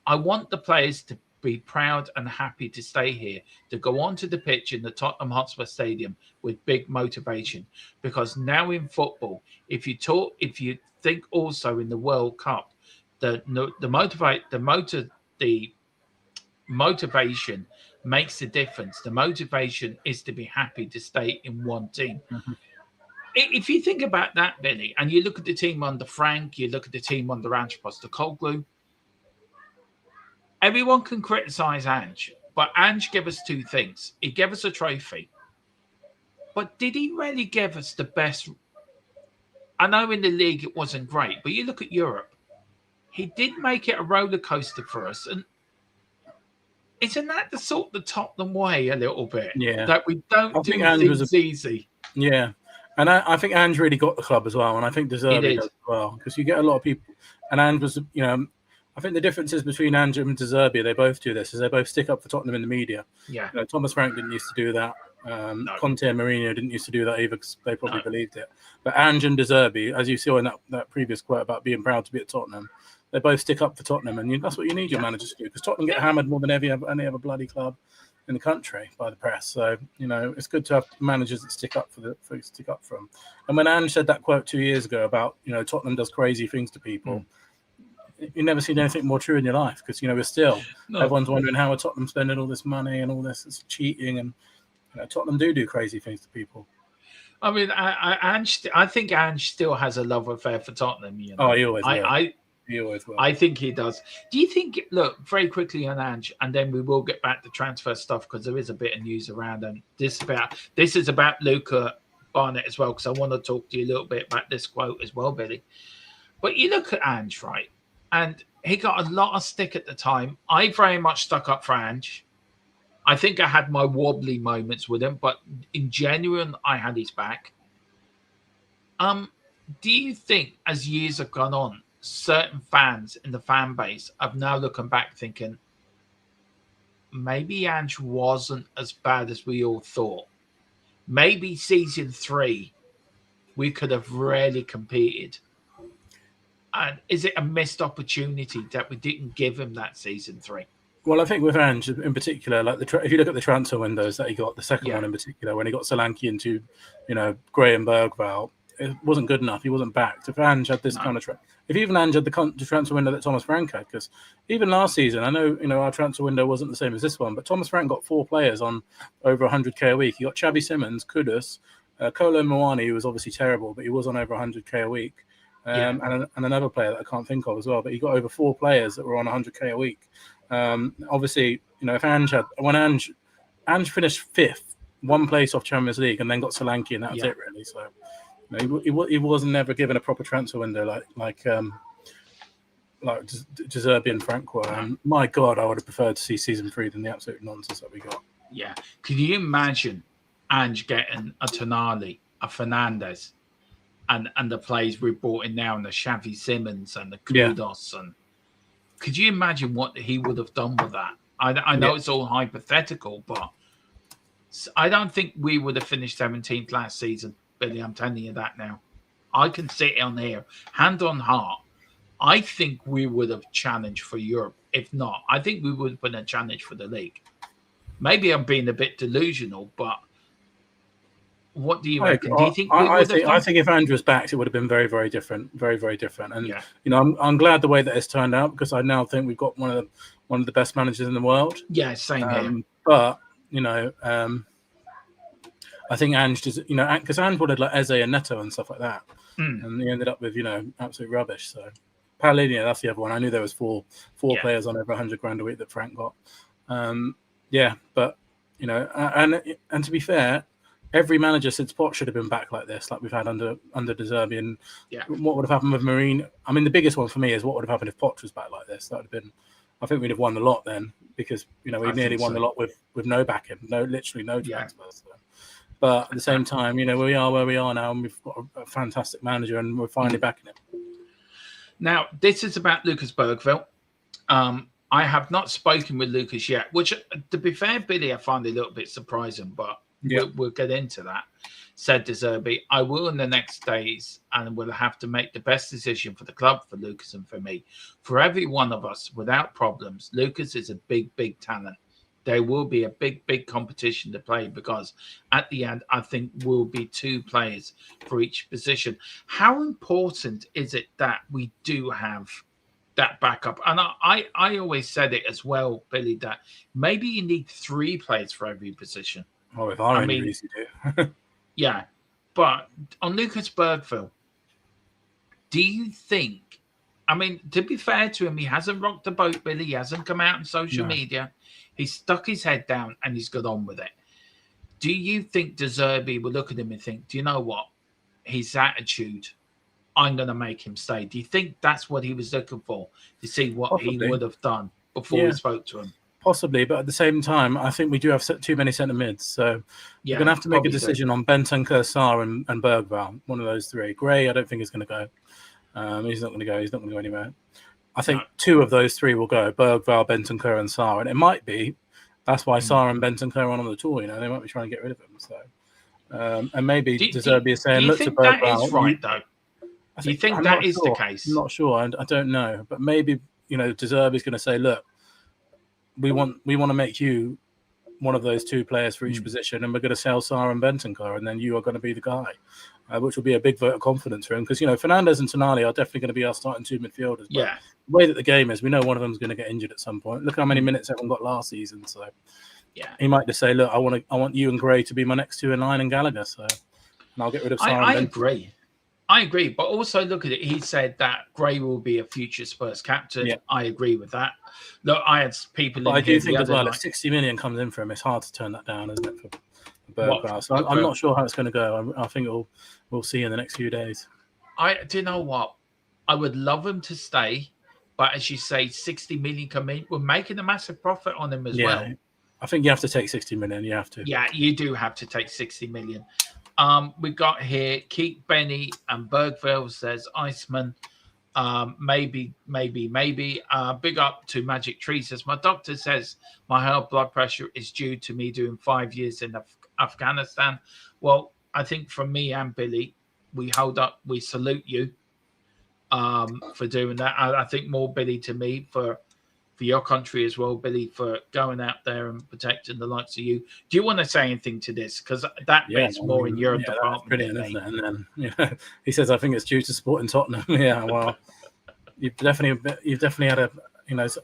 I want the players to be proud and happy to stay here, to go onto the pitch in the Tottenham Hotspur Stadium with big motivation. Because now in football, if you think also in the World Cup, the motivation makes the difference. The motivation is to be happy to stay in one team. Mm-hmm. If you think about that, Billy, and you look at the team under Frank, you look at the team under Ange Postecoglou, everyone can criticize Ange, but Ange gave us two things. He gave us a trophy, but did he really give us the best? I know in the league it wasn't great, but you look at Europe, he did make it a roller coaster for us. And isn't that the sort of the Tottenham way a little bit? Yeah. That we don't do things easy. Yeah. And I think Ange really got the club as well. And I think De Zerbi does as well. Because you get a lot of people. And Ange was, I think the differences between Ange and De Zerbi, they both do this, is they both stick up for Tottenham in the media. Yeah. Thomas Frank didn't used to do that. No. Conte and Mourinho didn't used to do that either because they probably believed it. But Ange and De Zerbi, as you saw in that previous quote about being proud to be at Tottenham, they both stick up for Tottenham. And that's what you need your managers to do, because Tottenham get hammered more than any other bloody club in the country by the press. So, it's good to have managers that stick up for them. And when Ange said that quote 2 years ago about, Tottenham does crazy things to people, you've never seen anything more true in your life, because, we're still, everyone's wondering how are Tottenham spending all this money and all this is cheating, and Tottenham do crazy things to people. I mean, I think Ange still has a love affair for Tottenham. Oh, he always will. He always will. I think he does. Do you think, look, very quickly on Ange, and then we will get back to transfer stuff because there is a bit of news around, and this is about Luca Barnett as well, because I want to talk to you a little bit about this quote as well, Billy. But you look at Ange, right, and he got a lot of stick at the time. I very much stuck up for Ange. I think I had my wobbly moments with him, but in genuine, I had his back. Do you think, as years have gone on, certain fans in the fan base are now looking back thinking maybe Ange wasn't as bad as we all thought? Maybe season 3 we could have really competed. And is it a missed opportunity that we didn't give him that season 3? Well, I think with Ange in particular, like if you look at the transfer windows that he got, the second one in particular, when he got Solanke into, Gray and Bergvall, it wasn't good enough. He wasn't backed. If Ange had this kind of if even Ange had the transfer window that Thomas Frank had, because even last season, I know our transfer window wasn't the same as this one, but Thomas Frank got 4 players on over 100k a week. He got Xavi Simons, Kudus, Kolo Muani, who was obviously terrible, but he was on over 100k a week, and another player that I can't think of as well. But he got over 4 players that were on 100k a week. Obviously, if when Ange finished 5th, 1 place off Champions League, and then got Solanke, and that was it really. So. He wasn't never given a proper transfer window like De Zerbi and Frank were. And my God, I would have preferred to see season 3 than the absolute nonsense that we got. Yeah. Can you imagine Ange getting a Tonali, a Fernandes, and the players we brought in now, and the Xavi Simons and the Kudos? And could you imagine what he would have done with that? I know it's all hypothetical, but I don't think we would have finished 17th last season. Billy, I'm telling you that now. I can sit on here, hand on heart. I think we would have challenged for Europe. If not, I think we would have been a challenge for the league. Maybe I'm being a bit delusional, but what do you reckon? Do you think I think if Andrew was back, it would have been very, very different. Very, very different. And I'm glad the way that it's turned out, because I now think we've got one of the best managers in the world. Yeah, same here. But I think Ange does, because Ange wanted like Eze and Neto and stuff like that, and he ended up with absolute rubbish. So Paulinho, that's the other one. I knew there was four players on over 100 grand a week that Frank got. But and to be fair, every manager since Poch should have been back like this, like we've had under De Zerbi. And what would have happened with Mourinho? I mean, the biggest one for me is what would have happened if Poch was back like this. That would have been, I think we'd have won the lot then, because we nearly won the lot with no backing, literally no transfers. So. But at the same time, we are where we are now, and we've got a fantastic manager, and we're finally backing him. Now, this is about Lucas Bergvall. I have not spoken with Lucas yet, which, to be fair, Billy, I find a little bit surprising, but we'll get into that. Said De Zerbi, I will in the next days, and we'll have to make the best decision for the club, for Lucas and for me. For every one of us, without problems, Lucas is a big, big talent. There will be a big, big competition to play, because at the end, I think will be 2 players for each position. How important is it that we do have that backup. And I always said it as well, Billy, that maybe you need 3 players for every position. Oh, if our injuries, you do. Yeah. But on Lucas Bergville, do you think, I mean, to be fair to him, he hasn't rocked the boat, Billy. He hasn't come out on social media. He's stuck his head down and he's got on with it. Do you think De Zerbi will look at him and think, do you know what? His attitude, I'm going to make him stay. Do you think that's what he was looking for, to see what he would have done before we spoke to him? Possibly, but at the same time, I think we do have too many centre mids. So we're going to have to make a decision on Bentancur, Sarr, and Bergvall. One of those 3. Gray, I don't think is going to go. He's not going to go. He's not going to go anywhere. I think 2 of those 3 will go: Bergvall, Bentancur, and Sarr. And it might be that's why Sarr and Bentancur are on the tour. You know, they might be trying to get rid of him. So, and maybe De Zerbi is saying, "Look to Bergvall." That is right, though. Do you think that is the case? I'm not sure. I don't know, but maybe De Zerbi is going to say, "Look, we want to make you one of those 2 players for each position, and we're going to sell Sarr and Bentancur, and then you are going to be the guy," which will be a big vote of confidence for him, because Fernandes and Tonali are definitely going to be our starting 2 midfielders. But the way that the game is, we know one of them is going to get injured at some point. Look how many minutes everyone got last season. So he might just say, "Look, I want you and Gray to be my next 2 in line, and Gallagher. So, and I'll get rid of Sarr." I agree, but also look at it. He said that Gray will be a future Spurs captain. Yeah. I agree with that. Look, I had people. But I do think as well, if 60 million comes in for him, it's hard to turn that down, isn't it, for Bergvall? So I'm not sure how it's going to go. I think we'll see in the next few days. Do you know what? I would love him to stay, but as you say, 60 million come in. We're making a massive profit on him as well. I think you have to take 60 million. You have to. Yeah, you do have to take 60 million. We got here Keith Benny and Bergville says Iceman. Maybe. Big up to Magic Tree says my doctor says my high blood pressure is due to me doing 5 years in Afghanistan. Well, I think from me and Billy, we salute you for doing that. I think more Billy to me for your country as well, Billy, for going out there and protecting the likes of you. Do you want to say anything to this? Because that bit's more in your department. Brilliant, isn't it? And then he says, I think it's due to supporting Tottenham. Yeah, well, you've definitely had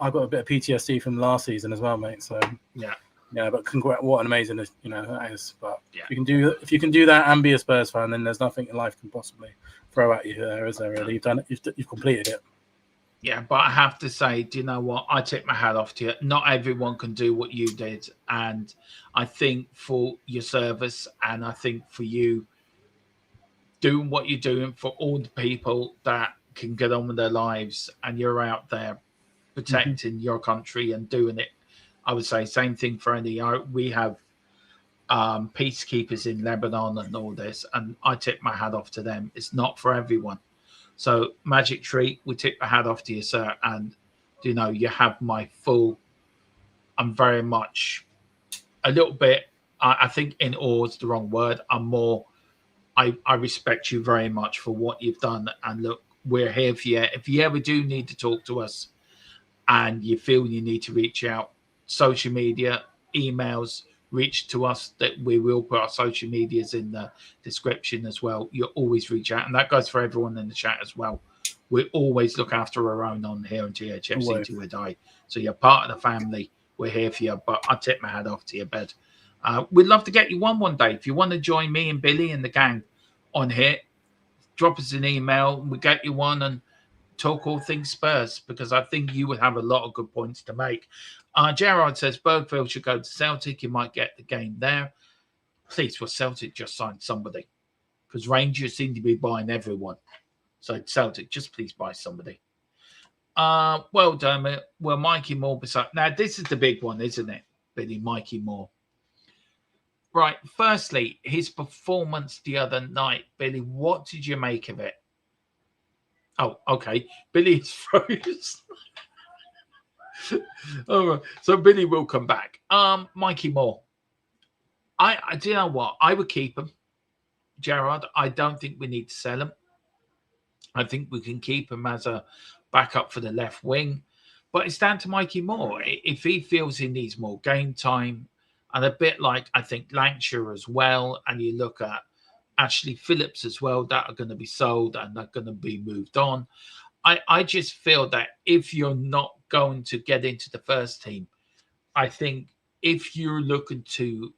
I've got a bit of PTSD from last season as well, mate. So yeah, but what an amazing, that is. But if you can do that and be a Spurs fan, then there's nothing in life can possibly throw at you there, is there? Really, you've done it. You've completed it. Yeah, but I have to say, do you know what? I take my hat off to you. Not everyone can do what you did. And I think for your service and I think for you doing what you're doing for all the people that can get on with their lives and you're out there protecting your country and doing it. I would say same thing for any. We have peacekeepers in Lebanon and all this, and I tip my hat off to them. It's not for everyone. So, Magic Tree, we tip the hat off to you, sir. And, you have my full, I'm very much, a little bit, I think in awe is the wrong word. I respect you very much for what you've done. And look, we're here for you. If you ever do need to talk to us and you feel you need to reach out, social media, emails, reach to us, that we will put our social medias in the description as well. You always reach out, and that goes for everyone in the chat as well. We always look after our own on here on THFC till we die. So you're part of the family. We're here for you, but I tip my hat off to your bed. We'd love to get you one day. If you want to join me and Billy and the gang on here, drop us an email. We get you one and talk all things Spurs, because I think you would have a lot of good points to make. Gerard says Bergville should go to Celtic. You might get the game there. Please, will Celtic just sign somebody? Because Rangers seem to be buying everyone. So Celtic, just please buy somebody. Well done. Well, Mikey Moore. Now, this is the big one, isn't it, Billy? Mikey Moore. Right. Firstly, his performance the other night, Billy. What did you make of it? Oh, okay. Billy is frozen. All right. So Billy will come back. Mikey Moore. I do you know what? I would keep him, Gerard. I don't think we need to sell him. I think we can keep him as a backup for the left wing. But it's down to Mikey Moore. If he feels he needs more game time, and a bit like I think Lancashire as well, and you look at Ashley Phillips as well, that are going to be sold and they're going to be moved on. I just feel that if you're not going to get into the first team, I think if you're looking to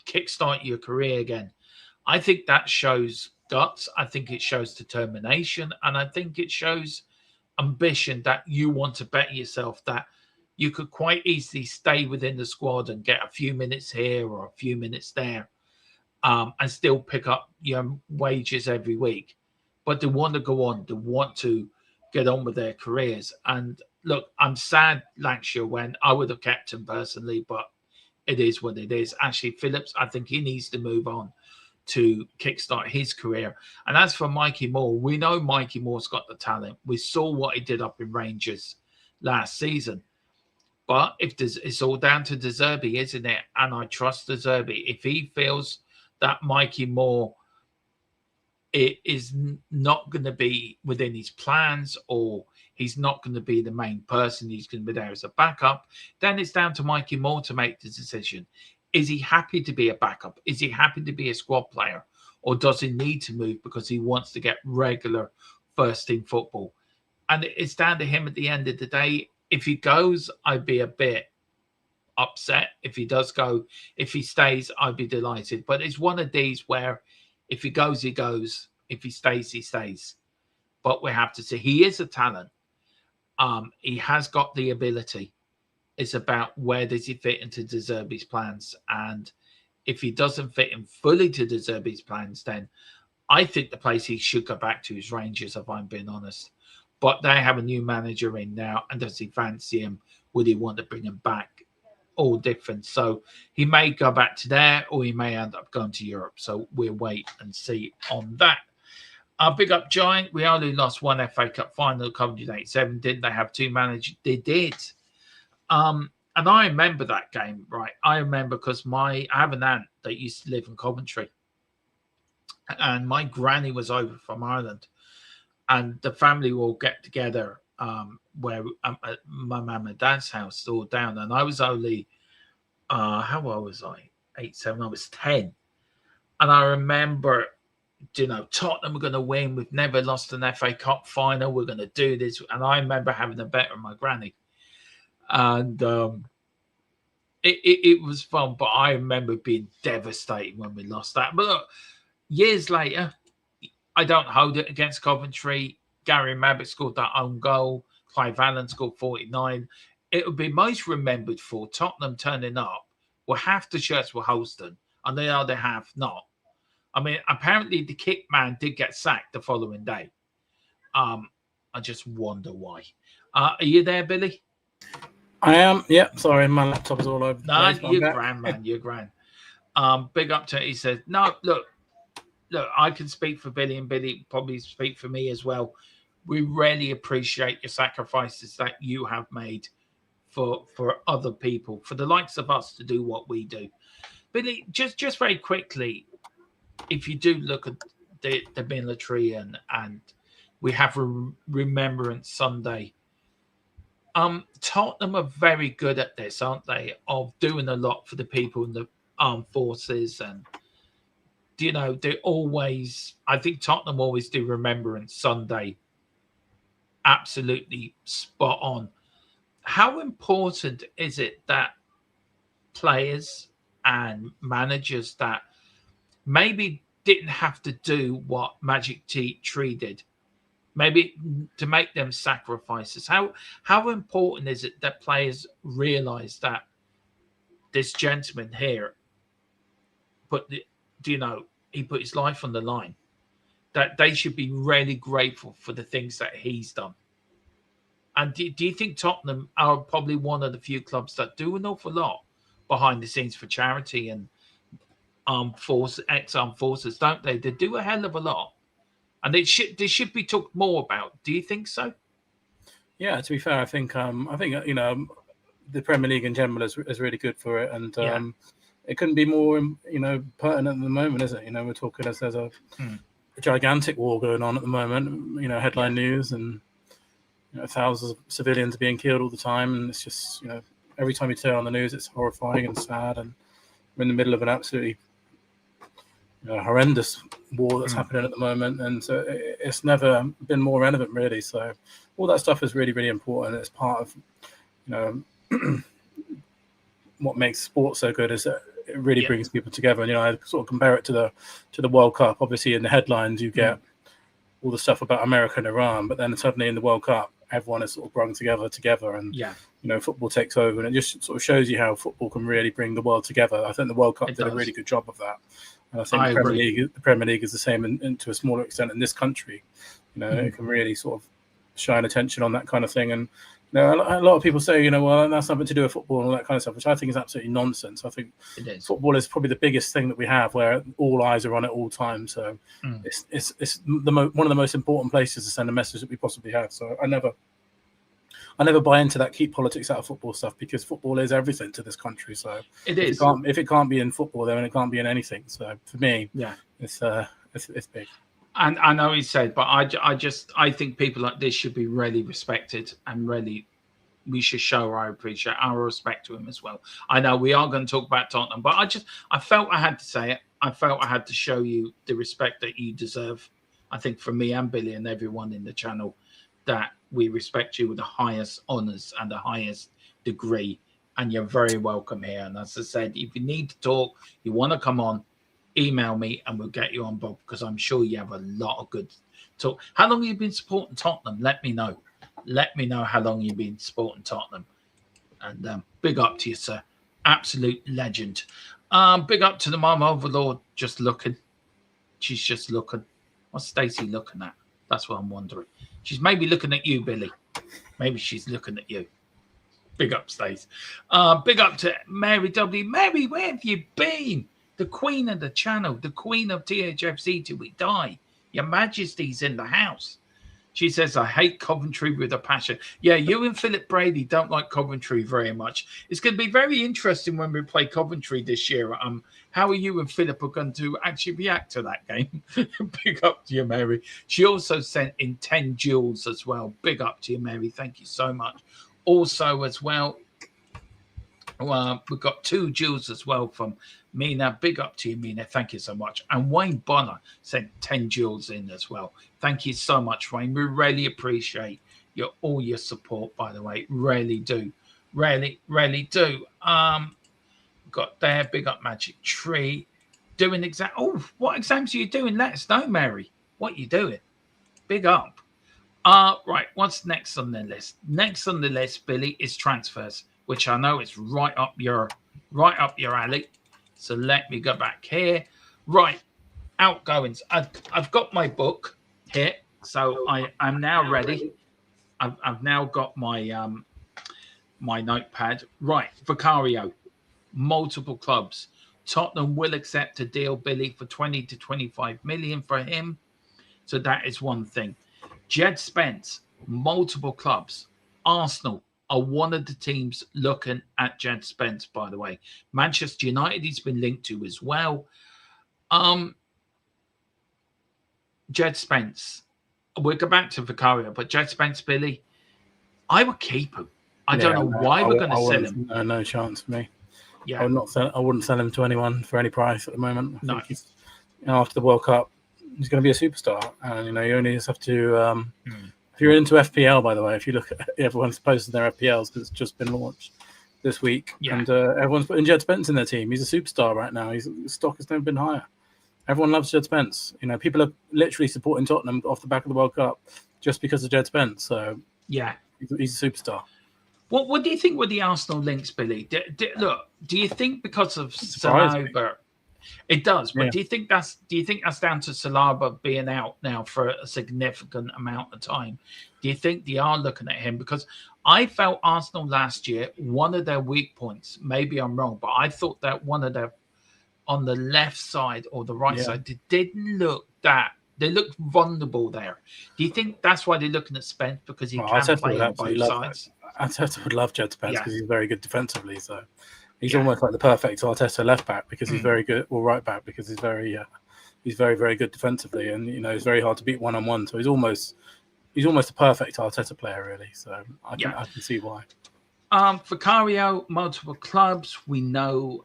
kickstart your career again, I think that shows guts. I think it shows determination, and I think it shows ambition that you want to bet yourself that you could quite easily stay within the squad and get a few minutes here or a few minutes there, and still pick up your wages every week. But they want to go on, they want to get on with their careers. And look, I'm sad Lancashire went. I would have kept him personally, but it is what it is. Ashley Phillips, I think he needs to move on to kickstart his career. And as for Mikey Moore, we know Mikey Moore's got the talent. We saw what he did up in Rangers last season. But if there's, it's all down to De Zerbi, isn't it? And I trust De Zerbi. If he feels that Mikey Moore it is not going to be within his plans, or he's not going to be the main person, he's going to be there as a backup, then it's down to Mikey Moore to make the decision. Is he happy to be a backup? Is he happy to be a squad player? Or does he need to move because he wants to get regular first team football? And it's down to him at the end of the day. If he goes, I'd be a bit upset. If he does go, if he stays, I'd be delighted. But it's one of these where if he goes, he goes. If he stays, he stays. But we have to see. He is a talent. He has got the ability. It's about where does he fit into De Zerbi's plans. And if he doesn't fit in fully to De Zerbi's plans, then I think the place he should go back to is Rangers, if I'm being honest. But they have a new manager in now. And does he fancy him? Would he want to bring him back? All different. So he may go back to there, or he may end up going to Europe. So we'll wait and see on that. Big up Giant. We only lost one FA Cup final, Coventry 87. Didn't they have two managers? They did. And I remember that game, right? I remember because I have an aunt that used to live in Coventry, and my granny was over from Ireland, and the family will get together where my mum and dad's house, all down, and I was only how old was I? 8, 7. I was 10, and I remember, you know, Tottenham were going to win. We've never lost an FA Cup final. We're going to do this, and I remember having a bet with my granny, and it was fun. But I remember being devastated when we lost that. But look, years later, I don't hold it against Coventry. Gary Mabbitt scored that own goal. Clive Allen scored 49. It would be most remembered for Tottenham turning up with half the shirts were Holston and the other half not. I mean, apparently the kick man did get sacked the following day. I just wonder why. Are you there, Billy? I am. Yeah, sorry, my laptop is all over the place. No, you're grand, man. You're grand. Big up to it. He says, no, look, I can speak for Billy, and Billy probably speak for me as well. We really appreciate your sacrifices that you have made for other people, for the likes of us to do what we do. Billy, just very quickly, if you do look at the military and we have Remembrance Sunday, Tottenham are very good at this, aren't they? Of doing a lot for the people in the armed forces, and you know, they always. I think Tottenham always do Remembrance Sunday. Absolutely spot on. How important is it that players and managers that maybe didn't have to do what Magic Tree did, maybe to make them sacrifices? How important is it that players realize that this gentleman here he put his life on the line, that they should be really grateful for the things that he's done? And do you think Tottenham are probably one of the few clubs that do an awful lot behind the scenes for charity and ex-armed forces, don't they? They do a hell of a lot. And they should be talked more about. Do you think so? Yeah, to be fair, I think you know, the Premier League in general is really good for it, and it couldn't be more, you know, pertinent at the moment, is it? You know, we're talking as there's a gigantic war going on at the moment. You know, headline news, and you know, thousands of civilians being killed all the time, and it's just, you know, every time you turn on the news, it's horrifying and sad, and we're in the middle of an absolutely horrendous war that's happening at the moment, and so it's never been more relevant, really. So all that stuff is really, really important. It's part of, what makes sports so good is that it really brings people together. And I sort of compare it to the World Cup. Obviously, in the headlines you get all the stuff about America and Iran, but then suddenly in the World Cup, everyone is sort of brought together, and football takes over, and it just sort of shows you how football can really bring the world together. I think the World Cup did a really good job of that, and I think the Premier League is the same, and to a smaller extent in this country. It can really sort of shine attention on that kind of thing. And a lot of people say, well, that's nothing to do with football and all that kind of stuff, which I think is absolutely nonsense. I think football is probably the biggest thing that we have, where all eyes are on it all time. So it's one of the most important places to send a message that we possibly have. So I never buy into that keep politics out of football stuff, because football is everything to this country. So if it can't be in football, then it can't be in anything. So for me, it's big. And I know he said, but I think people like this should be really respected, and really we should show our respect to him as well. I know we are going to talk about Tottenham, but I felt I had to say it. I felt I had to show you the respect that you deserve. I think from me and Billy and everyone in the channel, that we respect you with the highest honours and the highest degree, and you're very welcome here. And as I said, if you need to talk, you want to come on, email me and we'll get you on, Bob, because I'm sure you have a lot of good talk. How long have you been supporting Tottenham? Let me know. Let me know how long you've been supporting Tottenham. And big up to you, sir. Absolute legend. Big up to the Mum Overlord, just looking. She's just looking. What's Stacey looking at? That's what I'm wondering. She's maybe looking at you, Billy. Maybe she's looking at you. Big up, Stacey. Big up to Mary W. Mary, where have you been? The queen of the channel, the queen of THFC till we die. Your Majesty's in the house. She says, I hate Coventry with a passion. Yeah, you and Philip Brady don't like Coventry very much. It's going to be very interesting when we play Coventry this year. How are you and Philip are going to actually react to that game? Big up to you, Mary. She also sent in 10 jewels as well. Big up to you, Mary. Thank you so much. Also, as well, we've got 2 jewels as well from Mina. Big up to you, Mina. Thank you so much. And Wayne Bonner sent 10 jewels in as well. Thank you so much, Wayne. We really appreciate all your support, by the way. Really do. Really, really do. Got there. Big up Magic Tree. Doing exam. Oh, what exams are you doing? Let us know, Mary. What you doing? Big up. Right. What's next on the list? Next on the list, Billy, is transfers, which I know is right up your alley. So let me go back here. Right, outgoings. I've got my book here, so I'm now ready. I've now got my my notepad. Right, Vicario, multiple clubs. Tottenham will accept a deal, Billy, for 20 to 25 million for him. So that is one thing. Jed Spence, multiple clubs. Arsenal are one of the teams looking at Jed Spence, by the way. Manchester United he's been linked to as well. Jed Spence. We'll go back to Vicario, but Jed Spence, Billy, I would keep him. I don't know why we're going to sell him. No chance for me. Yeah, I wouldn't sell him to anyone for any price at the moment. No. I think after the World Cup, he's going to be a superstar, and you only just have to. If you're into FPL, by the way, if you look at everyone's posted their FPLs because it's just been launched this week, and everyone's putting Jed Spence in their team. He's a superstar right now. His stock has never been higher. Everyone loves Jed Spence. People are literally supporting Tottenham off the back of the World Cup just because of Jed Spence. So yeah, he's a superstar. What do you think with the Arsenal links, Billy? Do you think because of Saliba? It does, but do you think that's down to Saliba being out now for a significant amount of time? Do you think they are looking at him? Because I felt Arsenal last year, one of their weak points, maybe I'm wrong, but I thought that one of their on the left side or the right side, they didn't look that. They looked vulnerable there. Do you think that's why they're looking at Spence, because he can play on both sides? Arteta would love Jed Spence because he's very good defensively. So he's almost like the perfect Arteta left back because he's very good, or right back because he's very, very good defensively, and it's very hard to beat 1-on-1. So he's almost a perfect Arteta player, really. So I can see why. Vicario, multiple clubs. We know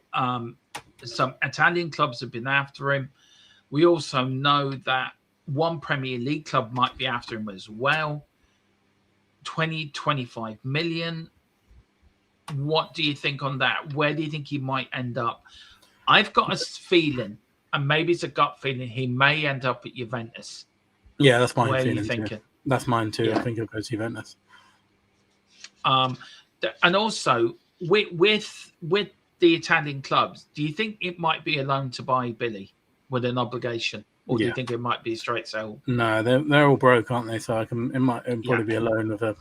some Italian clubs have been after him. We also know that one Premier League club might be after him as well. 25 million. What do you think on that? Where do you think he might end up? I've got a feeling, and maybe it's a gut feeling, he may end up at Juventus. Yeah, that's my Where feeling are you thinking? too. That's mine too. Yeah. I think he'll go to Juventus. And also with the Italian clubs, do you think it might be a loan to buy Billy with an obligation, or do you think it might be a straight sale? No, they're all broke, aren't they? So it might probably be a loan with a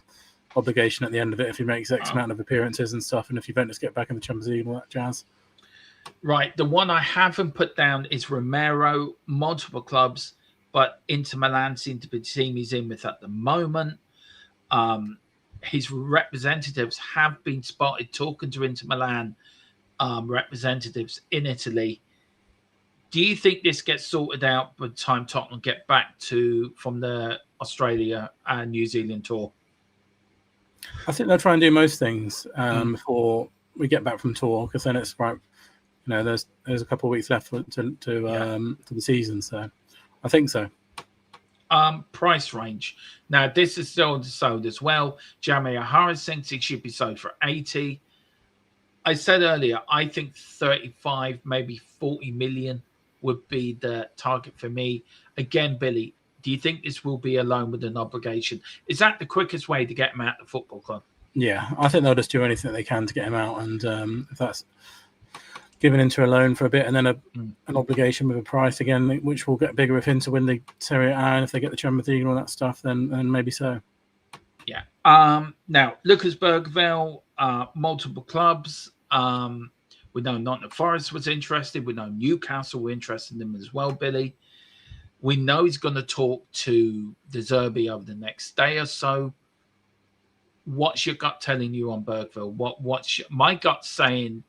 obligation at the end of it if he makes X amount of appearances and stuff, and if Juventus get back in the Champions League and all that jazz. Right. The one I haven't put down is Romero. Multiple clubs, but Inter Milan seem to be the team he's in with at the moment. His representatives have been spotted talking to Inter Milan representatives in Italy. Do you think this gets sorted out by the time Tottenham get back from the Australia and New Zealand tour? I think they'll try and do most things before we get back from tour, because then it's right. You know, there's a couple of weeks left to the season, so I think so. Price range. Now, this is still sold as well. Jamie Harris thinks it should be sold for 80. I said earlier, I think 35, maybe 40 million would be the target for me. Again, Billy, do you think this will be a loan with an obligation? Is that the quickest way to get him out of the football club? Yeah, I think they'll just do anything they can to get him out, and if that's given into a loan for a bit and then an obligation with a price again, which will get bigger if Inter win the Serie A, and if they get the Champions League and all that stuff, then maybe so. Yeah. Now, Lucas Bergville, multiple clubs. We know Nottingham Forest was interested. We know Newcastle were interested in him as well, Billy. We know he's going to talk to De Zerbi over the next day or so. What's your gut telling you on Bergville? My gut saying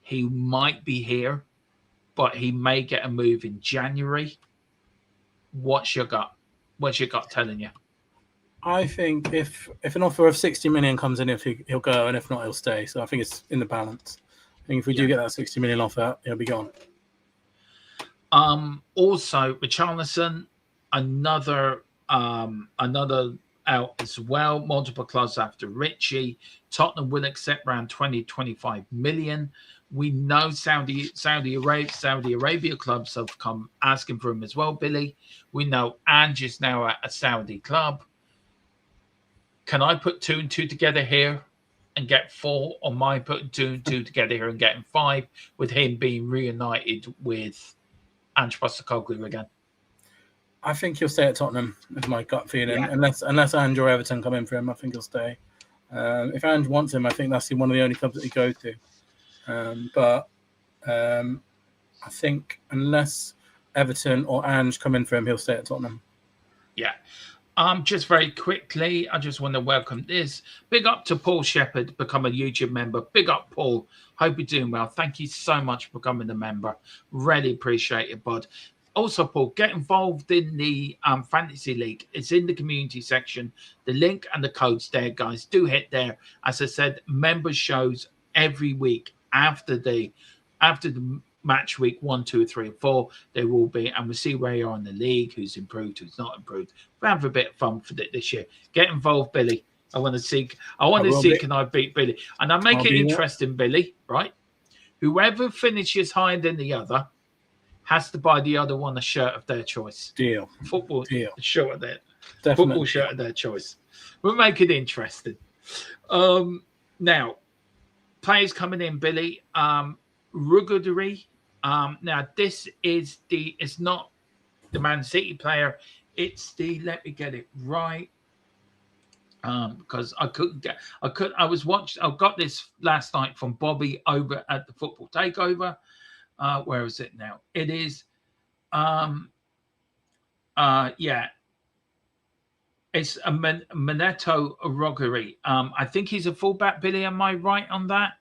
he might be here, but he may get a move in January. What's your gut? What's your gut telling you? I think if an offer of 60 million comes in, he'll go, and if not, he'll stay. So I think it's in the balance. I think if we do get that 60 million offer, he'll be gone. Also, Richarlison, another out as well. Multiple clubs after Richie. Tottenham will accept around 20-25 million. We know Saudi Arabia clubs have come asking for him as well, Billy. We know Ange is now at a Saudi club. Can I put 2 and 2 together here and get 4, or am I putting 2 and 2 together here and getting 5 with him being reunited with Ange Postecoglou again? I think he'll stay at Tottenham, is my gut feeling. Yeah. Unless Ange or Everton come in for him, I think he'll stay. If Ange wants him, I think that's one of the only clubs that he goes to. But I think unless Everton or Ange come in for him, he'll stay at Tottenham. Yeah. Just very quickly, I just want to welcome this. Big up to Paul Shepherd, become a YouTube member. Big up, Paul. Hope you're doing well. Thank you so much for becoming a member. Really appreciate it, bud. Also, Paul, get involved in the Fantasy League. It's in the community section. The link and the code's there, guys. Do hit there. As I said, members shows every week after the match week 1, 2, 3, 4. There will be, and we'll see where you are in the league, who's improved, who's not improved. We'll have a bit of fun for this year. Get involved, Billy. I want to see can I beat Billy? And I make it interesting, Billy, right? Whoever finishes higher than the other has to buy the other one a shirt of their choice. Deal. Football Deal. shirt of their Definitely. football shirt of their choice. We'll make it interesting. Now, players coming in, Billy. Rugoudry. Now this is it's not the Man City player. It's let me get it right. Because I got this last night from Bobby over at the Football Takeover. Where is it now? It is it's a Maneto Rugoudry. I think he's a fullback, Billy. Am I right on that?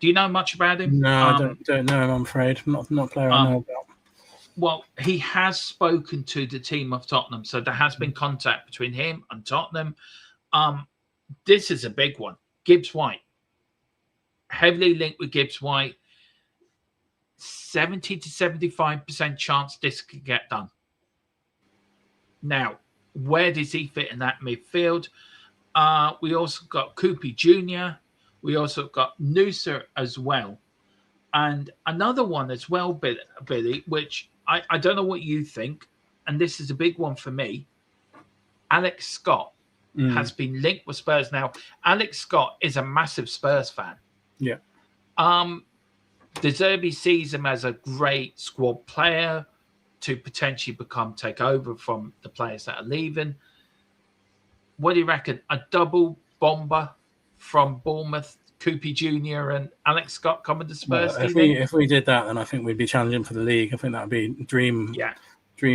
Do you know much about him? No, I don't know him, I'm afraid. Not a player I know about. Well, he has spoken to the team of Tottenham, so there has been contact between him and Tottenham. This is a big one. Gibbs White. Heavily linked with Gibbs White. 70 to 75% chance this could get done. Now, where does he fit in that midfield? We also got Coopy Jr. We also got Noosa as well. And another one as well, Billy, which I don't know what you think, and this is a big one for me. Alex Scott has been linked with Spurs. Now, Alex Scott is a massive Spurs fan. Yeah. De Zerbi sees him as a great squad player to potentially take over from the players that are leaving. What do you reckon? A double bomber from Bournemouth, Coopy Jr. and Alex Scott coming to Spurs? Well, if we did that, then I think we'd be challenging for the league. I think that would be a dream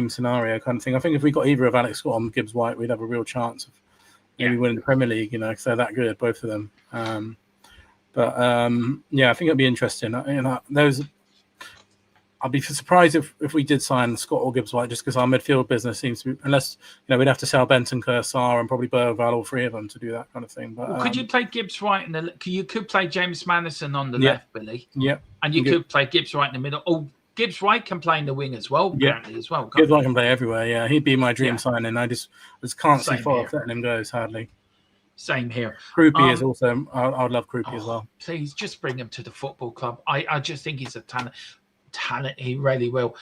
scenario kind of thing. I think if we got either of Alex Scott and Gibbs White, we'd have a real chance of maybe winning the Premier League, because they're that good, both of them. I think it'd be interesting. I'd be surprised if we did sign Scott or Gibbs White, just because our midfield business seems to be, unless we'd have to sell Benton, Sarr, and probably Bergvall, all three of them to do that kind of thing. But could you play Gibbs White you could play James Madison on the left, Billy. Yeah, and you could play Gibbs White in the middle. Oh, Gibbs White can play in the wing as well, apparently as well. Gibbs White can play everywhere. Yeah, he'd be my dream signing. I just can't see far off letting him go. Sadly. Same here. Krupi is also. I'd love Krupi as well. Please just bring him to the football club. I just think he's a talent. He really will.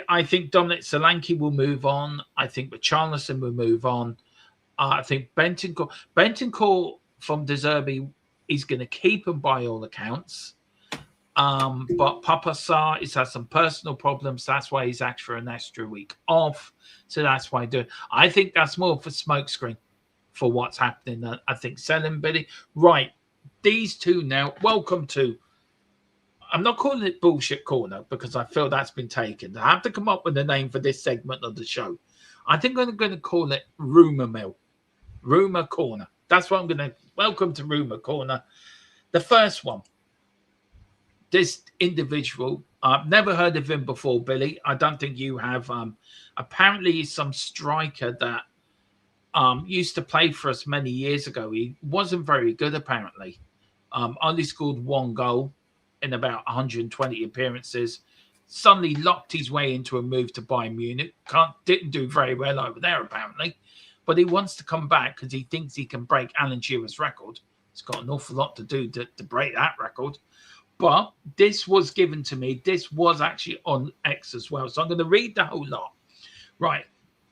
I think Dominic Solanke will move on. I think Richarlison will move on. I think Bentancur from De Zerbi is going to keep him by all accounts. But Papa Sarr has had some personal problems. That's why he's asked for an extra week off. So that's why I think that's more of a smokescreen for what's happening. I think selling Billy. Right. These two now. Welcome to. I'm not calling it Bullshit Corner because I feel that's been taken. I have to come up with a name for this segment of the show. I think I'm going to call it Rumour Mill. Rumour Corner. That's what I'm going to. Welcome to Rumour Corner. The first one. This individual, I've never heard of him before, Billy. I don't think you have. Apparently, he's some striker that used to play for us many years ago. He wasn't very good, apparently. Only scored one goal in about 120 appearances. Suddenly locked his way into a move to Bayern Munich. Didn't do very well over there, apparently. But he wants to come back because he thinks he can break Alan Shearer's record. He's got an awful lot to do to break that record. But this was given to me. This was actually on X as well. So I'm going to read the whole lot. Right.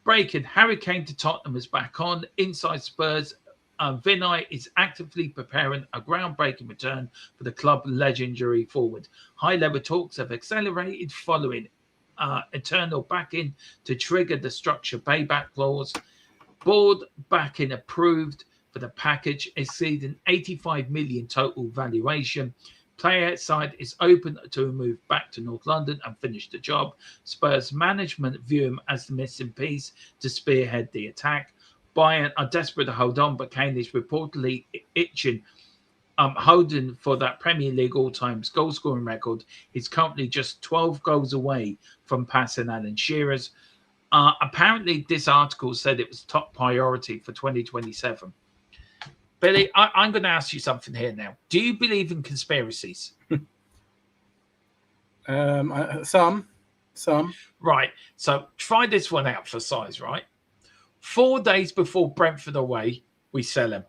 Breaking. Harry Kane to Tottenham is back on. Inside Spurs. Vinay is actively preparing a groundbreaking return for the club legendary forward. High-level talks have accelerated following eternal backing to trigger the structure payback clause. Board backing approved for the package exceeding 85 million total valuation. Player side is open to a move back to North London and finish the job. Spurs management view him as the missing piece to spearhead the attack. Bayern are desperate to hold on, but Kane is reportedly itching, holding for that Premier League all-time goal-scoring record. He's currently just 12 goals away from passing Alan Shearer's. Apparently, this article said it was top priority for 2027. Billy, I'm going to ask you something here now. Do you believe in conspiracies? Some. Right. So try this one out for size, right? 4 days before Brentford away, we sell him.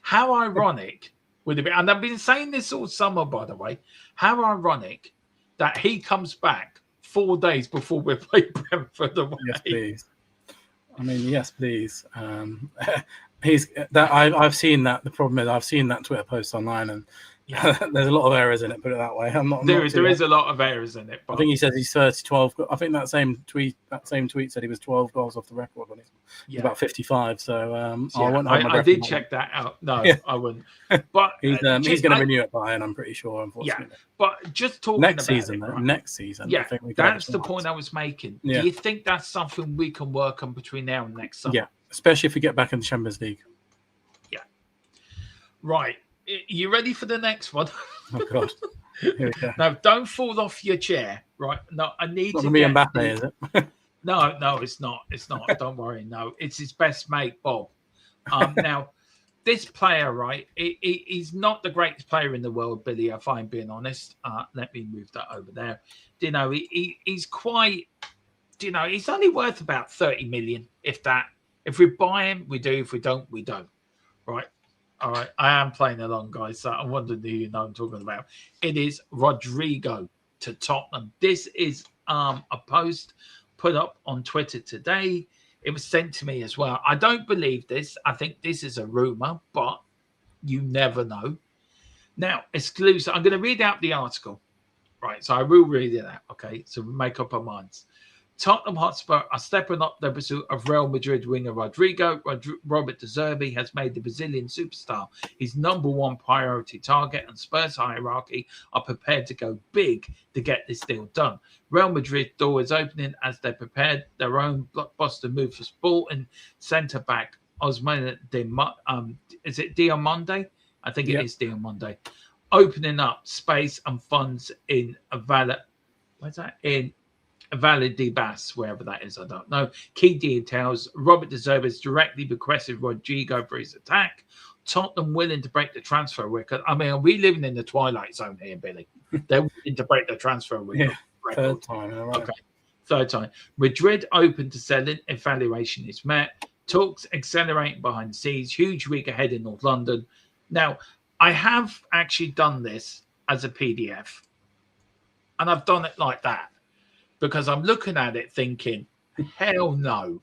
How ironic would it be? And I've been saying this all summer, by the way. How ironic that he comes back 4 days before we play Brentford away. Yes, please. I mean, yes, please. I've seen that. The problem is I've seen that Twitter post online, and there's a lot of errors in it. Put it that way. There is a lot of errors in it. But I think he says he's 12. I think that same tweet said he was 12 goals off the record when he's about 55. So I did check that out. No, I wouldn't. But he's going to renew it by, and I'm pretty sure. Unfortunately, but just talking next about season. Right? Next season. Yeah, that's the point I was making. Yeah. Do you think that's something we can work on between now and next summer? Yeah, especially if we get back in the Champions League. Yeah. Right. You ready for the next one? Oh God! Here we go. Now, don't fall off your chair, right? No, I need it's to. Not be Mbappe, is it? No, it's not. It's not. Don't worry. No, it's his best mate, Bob. Now, this player, right? He's not the greatest player in the world, Billy. If I'm being honest, let me move that over there. You know, he's quite. You know, he's only worth about 30 million, if that. If we buy him, we do. If we don't, we don't. Right. All right. I am playing along, guys. So I'm wondering who you know I'm talking about. It is Rodrigo to Tottenham. This is a post put up on Twitter today. It was sent to me as well. I don't believe this. I think this is a rumor, but you never know. Now, exclusive. I'm going to read out the article. Right. So I will read it out. Okay. So we make up our minds. Tottenham Hotspur are stepping up their pursuit of Real Madrid winger Rodrigo. Robert De Zerbi has made the Brazilian superstar his number one priority target, and Spurs hierarchy are prepared to go big to get this deal done. Real Madrid door is opening as they prepared their own blockbuster move for Sporting centre-back Osman is it Diamonde? I think it is Diamonde. Opening up space and funds in a valid, where's that? In Valid de Bas, wherever that is, I don't know. Key details: Robert De Zerbi has directly requested Rodrigo for his attack. Tottenham willing to break the transfer record. I mean, are we living in the twilight zone here, Billy? They're willing to break the transfer record. Third time. Right. Okay, third time. Madrid open to selling. Evaluation is met. Talks accelerating behind the scenes. Huge week ahead in North London. Now, I have actually done this as a PDF, and I've done it like that. Because I'm looking at it thinking, hell no.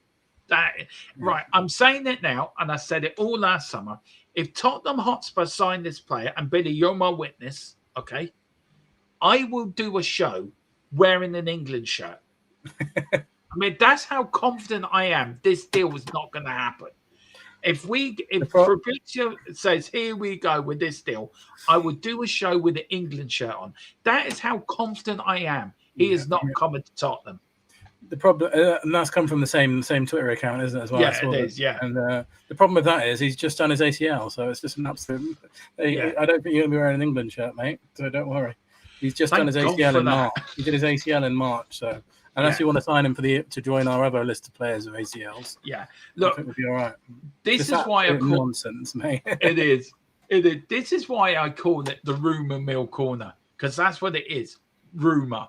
Right, I'm saying it now, and I said it all last summer. If Tottenham Hotspur sign this player, and Billy, you're my witness, okay, I will do a show wearing an England shirt. I mean, that's how confident I am this deal is not going to happen. If Fabrizio says, here we go with this deal, I would do a show with an England shirt on. That is how confident I am. He is not coming to Tottenham. The problem, and that's come from the same Twitter account, isn't it? As well. Yeah, it is. Yeah. And the problem with that is he's just done his ACL, so it's just an absolute. I don't think you're going to be wearing an England shirt, mate. So don't worry. He's just done his ACL in March. He did his ACL in March, so unless you want to sign him to join our other list of players of ACLs, look, I think we'll be all right. This is why I call nonsense, mate. It is. This is why I call it the rumor mill corner, because that's what it is, rumor.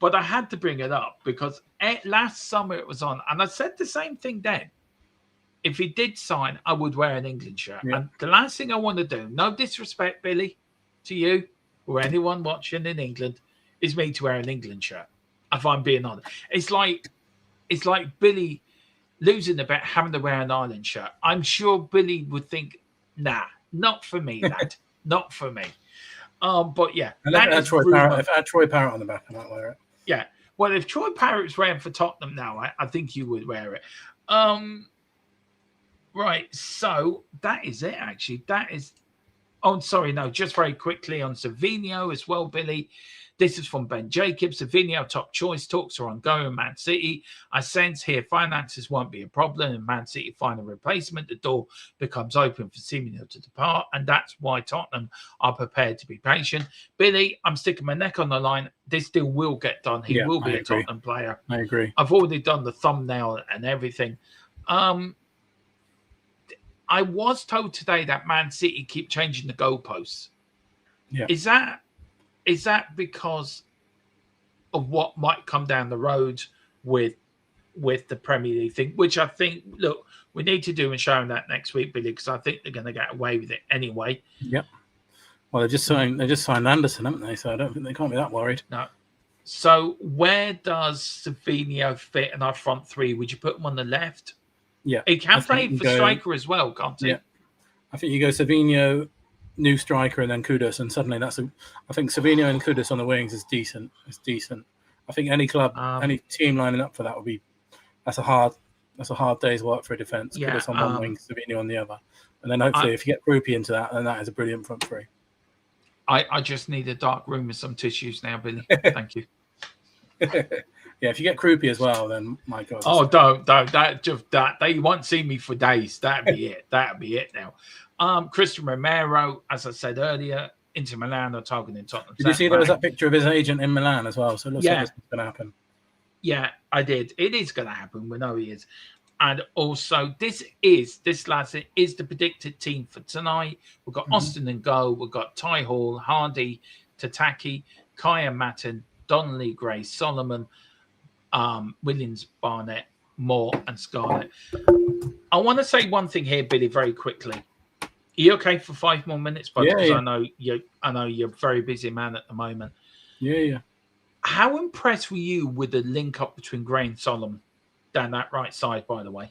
But I had to bring it up because last summer it was on, and I said the same thing then. If he did sign, I would wear an England shirt. Yeah. And the last thing I want to do, no disrespect, Billy, to you or anyone watching in England, is me to wear an England shirt. If I'm being honest, it's like Billy losing the bet, having to wear an Ireland shirt. I'm sure Billy would think, nah, not for me, lad, not for me. But yeah, if I had Troy Parrott on the back, I might wear it. Yeah. Well, if Troy Parrott's wearing for Tottenham now, I think you would wear it. Right. So that is it, actually. That is. Oh, sorry. No, just very quickly on Savinho as well, Billy. This is from Ben Jacobs. Savinho top choice. Talks are ongoing. Man City. I sense here finances won't be a problem. And Man City find a replacement. The door becomes open for Savinho to depart. And that's why Tottenham are prepared to be patient. Billy, I'm sticking my neck on the line. This deal will get done. He will be a Tottenham player. I agree. I've already done the thumbnail and everything. I was told today that Man City keep changing the goalposts. Yeah. Is that because of what might come down the road with the Premier League thing, which I think, look, we need to do and show them that next week, Billy, because I think they're going to get away with it anyway. Yep. Well, they just signed Anderson, haven't they? So I don't think they can't be that worried. No. So where does Savinho fit in our front three? Would you put him on the left? Yeah. He can play for striker as well, can't he? Yeah. I think you go Savinho, new striker, and then Kudus, and suddenly I think Savinho and Kudus on the wings is decent. It's decent. I think any club, any team lining up for that that's a hard day's work for a defence. Yeah, Kudus on one wing, Savinho on the other, and then hopefully if you get Groupie into that, then that is a brilliant front three. I just need a dark room with some tissues now, Billy. Thank you. Yeah, if you get Groupie as well, then my God. Oh, don't that they won't see me for days. That'd be it. That'd be it now. Christian Romero, as I said earlier, Inter Milan are targeting Tottenham. Did you see there was that picture of his agent in Milan as well? So it looks like it's going to happen. Yeah, I did. It is going to happen. We know he is. And also, this lads is the predicted team for tonight. We've got Austin and Go. We've got Ty Hall, Hardy, Tataki, Kaya Matten, Donnelly, Gray, Solomon, Williams, Barnett, Moore, and Scarlett. I want to say one thing here, Billy, very quickly. Are you okay for 5 more minutes? Because I know you're a very busy man at the moment. Yeah. How impressed were you with the link up between Gray and Solomon down that right side, by the way,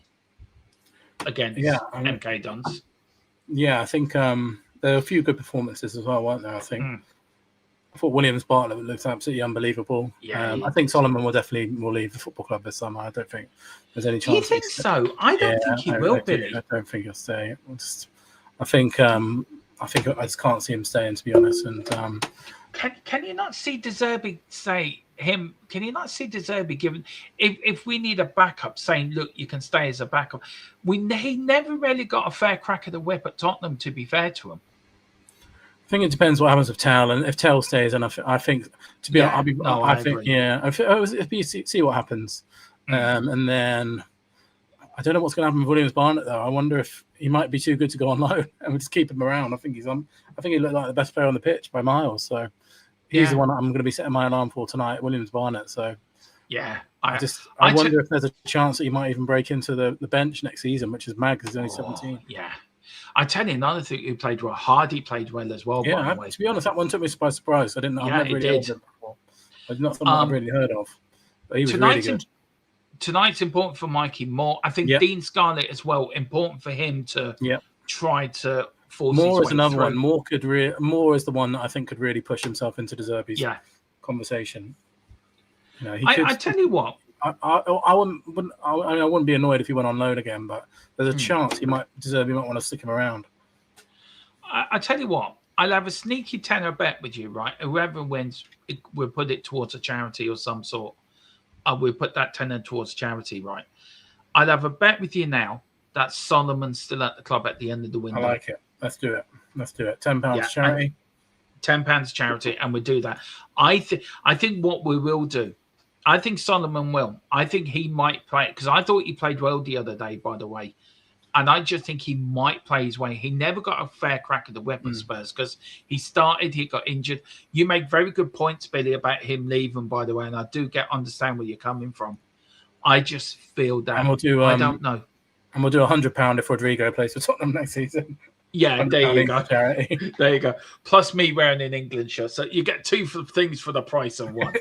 against MK Dons? Yeah, I think there were a few good performances as well, weren't there? I think. I thought Williams Bartlett looked absolutely unbelievable. I think Solomon will leave the football club this summer. I don't think there's any chance. Do you think so? I don't think he will, Billy. I don't think he'll stay. I think I just can't see him staying, to be honest. And can you not see De Zerbi say him? Can you not see De Zerbi given if we need a backup, saying, look, you can stay as a backup? He never really got a fair crack of the whip at Tottenham, to be fair to him. I think it depends what happens with Tell, and if Tell stays, and I think to be honest, see what happens, and then I don't know what's going to happen with Williams Barnett though. I wonder if he might be too good to go on loan, and we just keep him around. I think he looked like the best player on the pitch by miles. So he's the one I'm going to be setting my alarm for tonight, Williams Barnett. So I wonder if there's a chance that he might even break into the bench next season, which is mad because he's only 17. Yeah. I tell you another thing who played well. Hardy played well as well. Yeah, to be honest, that one took me by surprise. I didn't. I've never really heard of it before. It's not something I've really heard of. But he was really good. Tonight's important for Mikey Moore. I think Dean Scarlett as well. Important for him to try to force. Moore his is way another through. one. Moore is the one that I think could really push himself into De Zerbi's conversation. I tell you what. I wouldn't be annoyed if he went on loan again, but there's a chance De Zerbi might want to stick him around. I tell you what, I'll have a sneaky tenner bet with you, right? Whoever wins, we'll put it towards a charity or some sort. We'll put that tenner towards charity, right? I'll have a bet with you now that Solomon's still at the club at the end of the window. I like it. Let's do it. £10 charity. £10 charity, and we'll do that. I think what we will do, I think Solomon will. I think he might play, because I thought he played well the other day, by the way. And I just think he might play his way. He never got a fair crack at the whip at Spurs because he got injured. You make very good points, Billy, about him leaving, by the way, and I do understand where you're coming from. I just feel that I don't know. And we'll do £100 if Rodrigo plays for Tottenham next season. Yeah, there you go. There you go. Plus me wearing an England shirt. So you get two things for the price of one.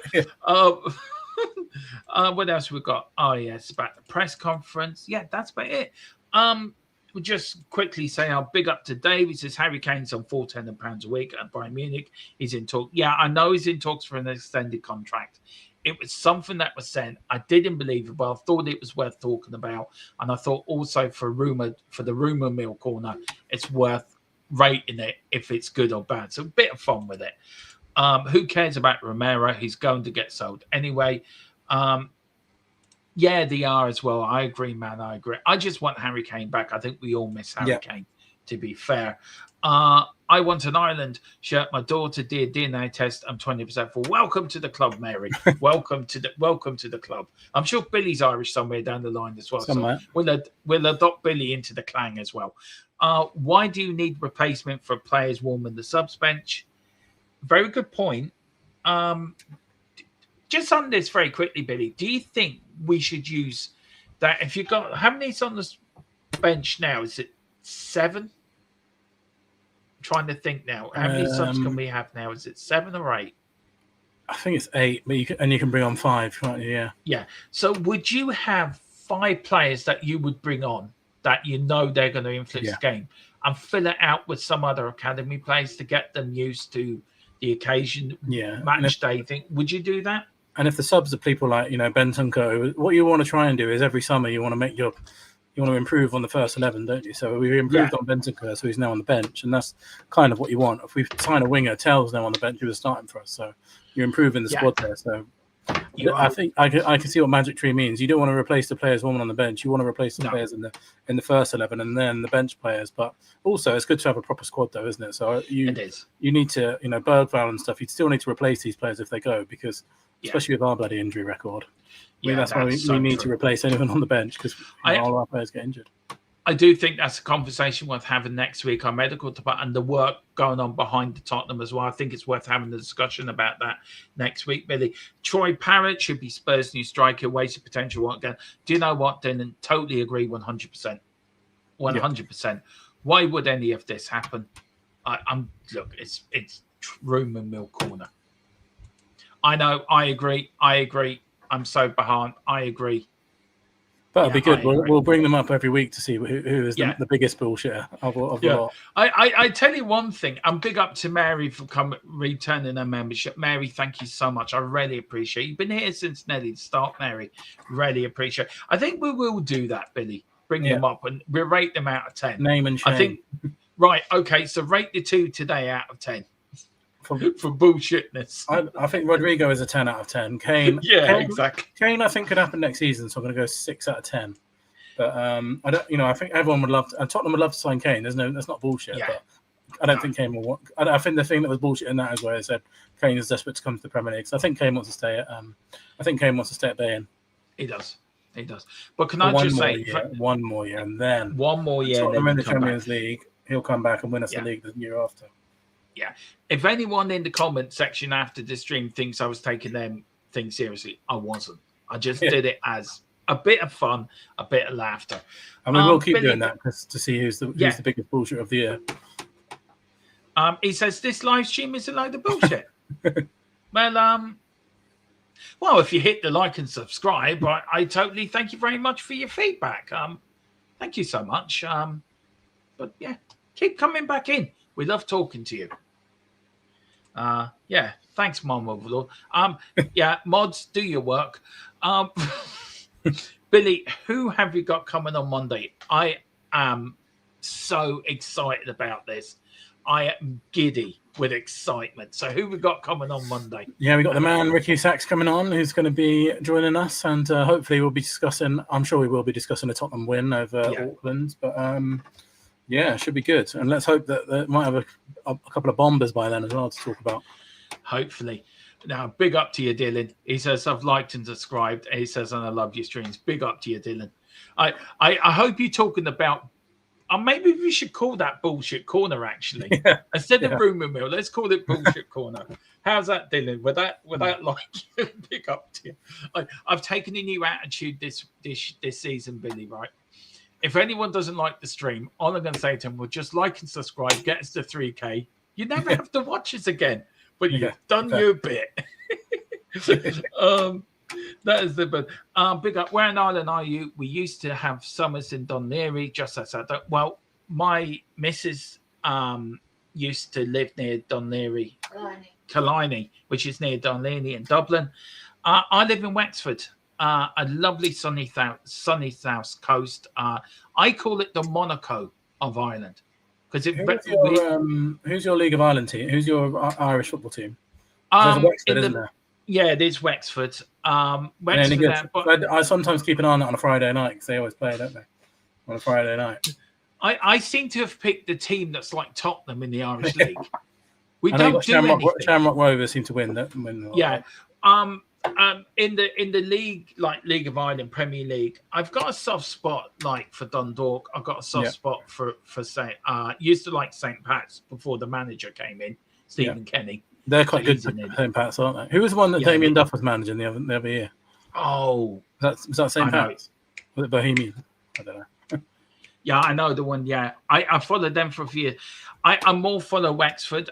What else we got? Oh, yes, about the press conference. Yeah, that's about it. We'll just quickly say our big up to Dave. He says Harry Kane's on £410 a week at Bayern Munich. He's in talk. Yeah, I know he's in talks for an extended contract. It was something that was sent. I didn't believe it, but I thought it was worth talking about. And I thought also for the rumor mill corner, it's worth rating it if it's good or bad. So a bit of fun with it. Who cares about Romero? He's going to get sold anyway. Yeah, they are as well. I agree, man. I agree. I just want Harry Kane back. I think we all miss Harry Kane, to be fair. I want an Ireland shirt. My daughter did DNA test. I'm 20% full. Welcome to the club, Mary. welcome to the club. I'm sure Billy's Irish somewhere down the line as well. Somewhere. So we'll adopt Billy into the clan as well. Why do you need replacement for players warming the subs bench? Very good point. Just on this very quickly, Billy, do you think we should use that? If you've got, how many's on the bench now? Is it 7? I'm trying to think now. How many subs can we have now? Is it 7 or 8? I think it's 8, but you can bring on 5, can't you? Yeah. Yeah. So would you have 5 players that you would bring on that you know they're going to influence the game, and fill it out with some other academy players to get them used to the occasion, match day thing? Would you do that? And if the subs are people like, Bentonco, what you want to try and do is every summer you want to improve on the first 11, don't you? So we improved on Bentonco, so he's now on the bench, and that's kind of what you want. If we sign a winger, Tell's now on the bench, he was starting for us, so you're improving the squad there. So I think I can see what Magic Tree means. You don't want to replace the players woman on the bench. You want to replace the players in the first 11 and then the bench players. But also, it's good to have a proper squad, though, isn't it? So you need to, Bergvall and stuff. You still need to replace these players if they go, because especially with our bloody injury record. Yeah, that's why we need to replace anyone on the bench because all our players get injured. I do think that's a conversation worth having next week. Our medical department and the work going on behind the Tottenham as well. I think it's worth having the discussion about that next week, Billy. Troy Parrott should be Spurs' new striker. Wasted potential. Again, do you know what, Dylan? Totally agree, 100%. 100%. Why would any of this happen? Look, it's rumour mill corner. I know. I agree. I'm so behind. I agree. That'll be good. We'll bring them up every week to see who is the biggest bullshitter of the lot. I tell you one thing. I'm big up to Mary for returning her membership. Mary, thank you so much. I really appreciate it. You've been here since nearly the start, Mary. Really appreciate it. I think we will do that, Billy. Bring them up and we'll rate them out of 10. Name and shame. I think, right, okay, so rate the 2 today out of 10. For bullshitness. I think Rodrigo is a 10 out of 10. Kane, exactly. Kane, I think could happen next season, so I'm going to go 6 out of 10. But I don't, I think everyone would love to, and Tottenham would love to sign Kane. That's not bullshit. But I don't think Kane will want. I think the thing that was bullshit in that is where they said Kane is desperate to come to the Premier League. So I think Kane wants to stay at. I think Kane wants to stay at Bayern. He does. But can I just say, one more year, and then one more year, Tottenham in the Champions League, he'll come back and win us the league the year after. Yeah. If anyone in the comment section after the stream thinks I was taking them things seriously, I wasn't. I just did it as a bit of fun, a bit of laughter. And we will keep doing that to see who's the biggest bullshit of the year. He says this live stream is a load of bullshit. Well, if you hit the like and subscribe, I totally thank you very much for your feedback. Thank you so much. But yeah, keep coming back in. We love talking to you. Thanks, Mom Overlord. Mods, do your work. Billy, who have you got coming on Monday? I am so excited about this. I am giddy with excitement. So who we got coming on Monday? Yeah, we got the man Ricky Sachs coming on, who's going to be joining us, and hopefully we'll be discussing. I'm sure we will be discussing a Tottenham win over Auckland, but it should be good. And let's hope that they might have a couple of bombers by then as well to talk about. Hopefully. Now, big up to you, Dylan. He says, I've liked and subscribed. He says, and I love your streams. Big up to you, Dylan. I hope you're talking about, maybe we should call that bullshit corner, actually. Instead of rumour mill, let's call it bullshit corner. How's that, Dylan? With that like, big up to you. I've taken a new attitude this season, Billy, right? If anyone doesn't like the stream, all I'm going to say to them, well, just like and subscribe, get us to 3K. You never have to watch us again, but you've done your bit. That is the bit. Big up. Where in Ireland are you? We used to have summers in Dún Laoghaire, just outside. Well, my missus used to live near Dún Laoghaire, Killiney, which is near Dún Laoghaire in Dublin. I live in Wexford. A lovely sunny south coast. I call it the Monaco of Ireland because who's your League of Ireland team? Who's your Irish football team? Wexford, isn't there? Yeah, it is Wexford. I sometimes keep an eye on it on a Friday night because they always play, don't they? On a Friday night. I seem to have picked the team that's like Tottenham in the Irish League. We don't do anything. Shamrock Rovers seem to win. Yeah. In the league, like League of Ireland, Premier League, I've got a soft spot like for Dundalk. I've got a soft spot for used to like St. Pat's before the manager came in, Stephen Kenny. They're quite good, St. Pat's, aren't they? Who was the one that Damien Duff was managing the other year? Oh, was that St. Pat's? Was it Bohemian? I don't know. Yeah, I know the one. Yeah, I followed them for a few years. I'm more follow Wexford.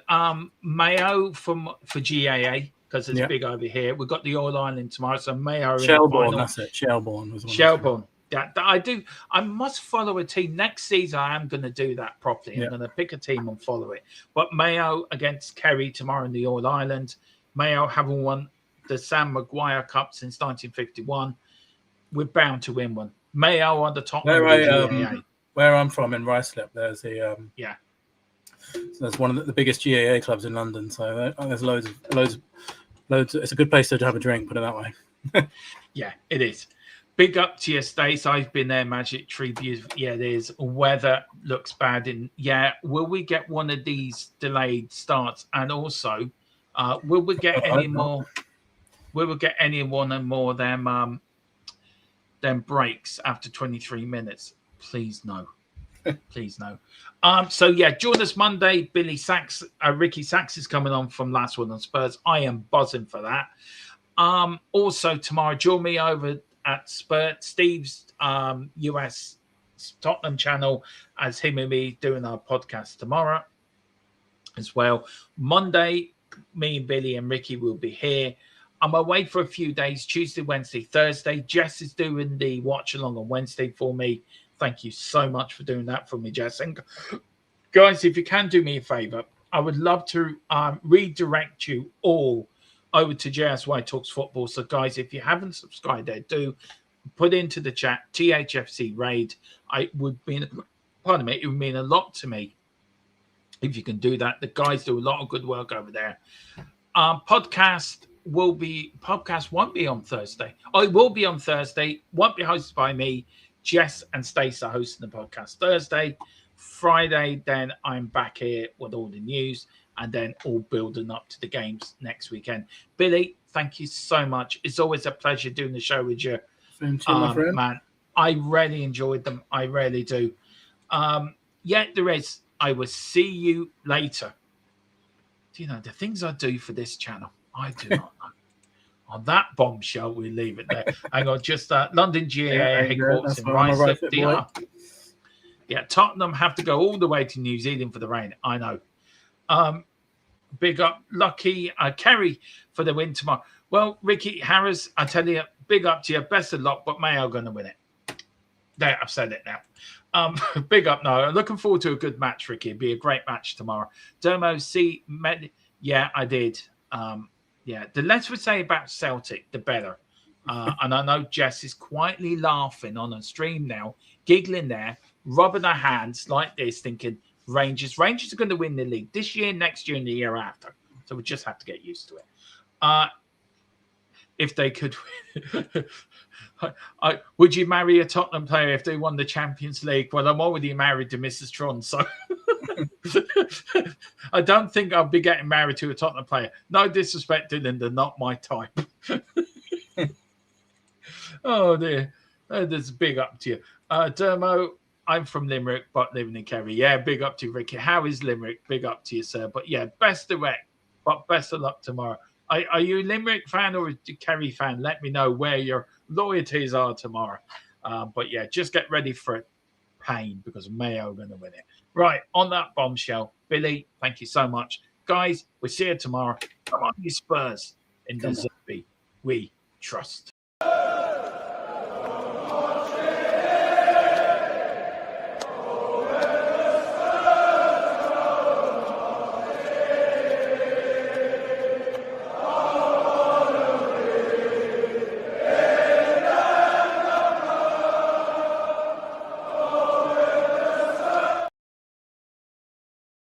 Mayo for GAA. Because it's big over here. We've got the All Ireland tomorrow, so Mayo. Shelbourne, that's it. Shelbourne was one. Shelbourne. That I do. I must follow a team. Next season, I am going to do that properly. I'm going to pick a team and follow it. But Mayo against Kerry tomorrow in the All Ireland. Mayo haven't won the Sam Maguire Cup since 1951. We're bound to win one. Mayo on the top. Where I'm from in Ruislip, there's a So that's one of the biggest GAA clubs in London. So there's loads. It's a good place to have a drink, put it that way. Yeah, it is. Big up to your Stace. I've been there, Magic Tree Views. Yeah, it is. Weather looks bad. Will we get one of these delayed starts? And also, will we get any more? we will get any one and more of them breaks after 23 minutes. Please no. Please no. So yeah, join us Monday. Ricky Sachs is coming on from Last Word on Spurs. I am buzzing for that. Also tomorrow, join me over at Steve's US Tottenham channel as him and me doing our podcast tomorrow as well. Monday, me and Billy and Ricky will be here. I'm away for a few days, Tuesday, Wednesday, Thursday. Jess is doing the watch along on Wednesday for me. Thank you so much for doing that for me, Jess. And guys, if you can do me a favor, I would love to redirect you all over to JSY Talks Football. So guys, if you haven't subscribed there, do put into the chat THFC raid. It would mean a lot to me if you can do that. The guys do a lot of good work over there. Podcast won't be on Thursday. It will be on Thursday. Won't be hosted by me. Jess and Stacey are hosting the podcast Thursday. Friday, then I'm back here with all the news and then all building up to the games next weekend. Billy, thank you so much. It's always a pleasure doing the show with you. Thank you, my friend. Man, I really enjoyed them. I really do. Yeah, there is. I will see you later. Do you know the things I do for this channel? I do not know. On that bombshell, we leave it there. Hang on, just London GAA headquarters in Rice. Yeah, Tottenham have to go all the way to New Zealand for the rain. I know. Big up, Lucky Kerry for the win tomorrow. Well, Ricky Harris, I tell you, big up to you. Best of luck, but Mayo going to win it. There, I've said it now. Big up, no. Looking forward to a good match, Ricky. It'd be a great match tomorrow. Dermo yeah, I did. Yeah, the less we say about Celtic, the better. And I know Jess is quietly laughing on a stream now, giggling there, rubbing her hands like this, thinking Rangers are going to win the league this year, next year, and the year after. So we just have to get used to it. If they could win. Would you marry a Tottenham player if they won the Champions League? Well, I'm already married to Mrs. Tron, so I don't think I'll be getting married to a Tottenham player. No disrespect, Dylan, they're not my type. Oh, dear. There's big up to you. Dermo, I'm from Limerick, but living in Kerry. Yeah, big up to you, Ricky. How is Limerick? Big up to you, sir. But yeah, best of luck tomorrow. Are you a Limerick fan or a Kerry fan? Let me know where your loyalties are tomorrow. But yeah, just get ready for pain because Mayo are going to win it. Right, on that bombshell, Billy, thank you so much. Guys, we'll see you tomorrow. Come on, you Spurs. In the Zerbi, we trust.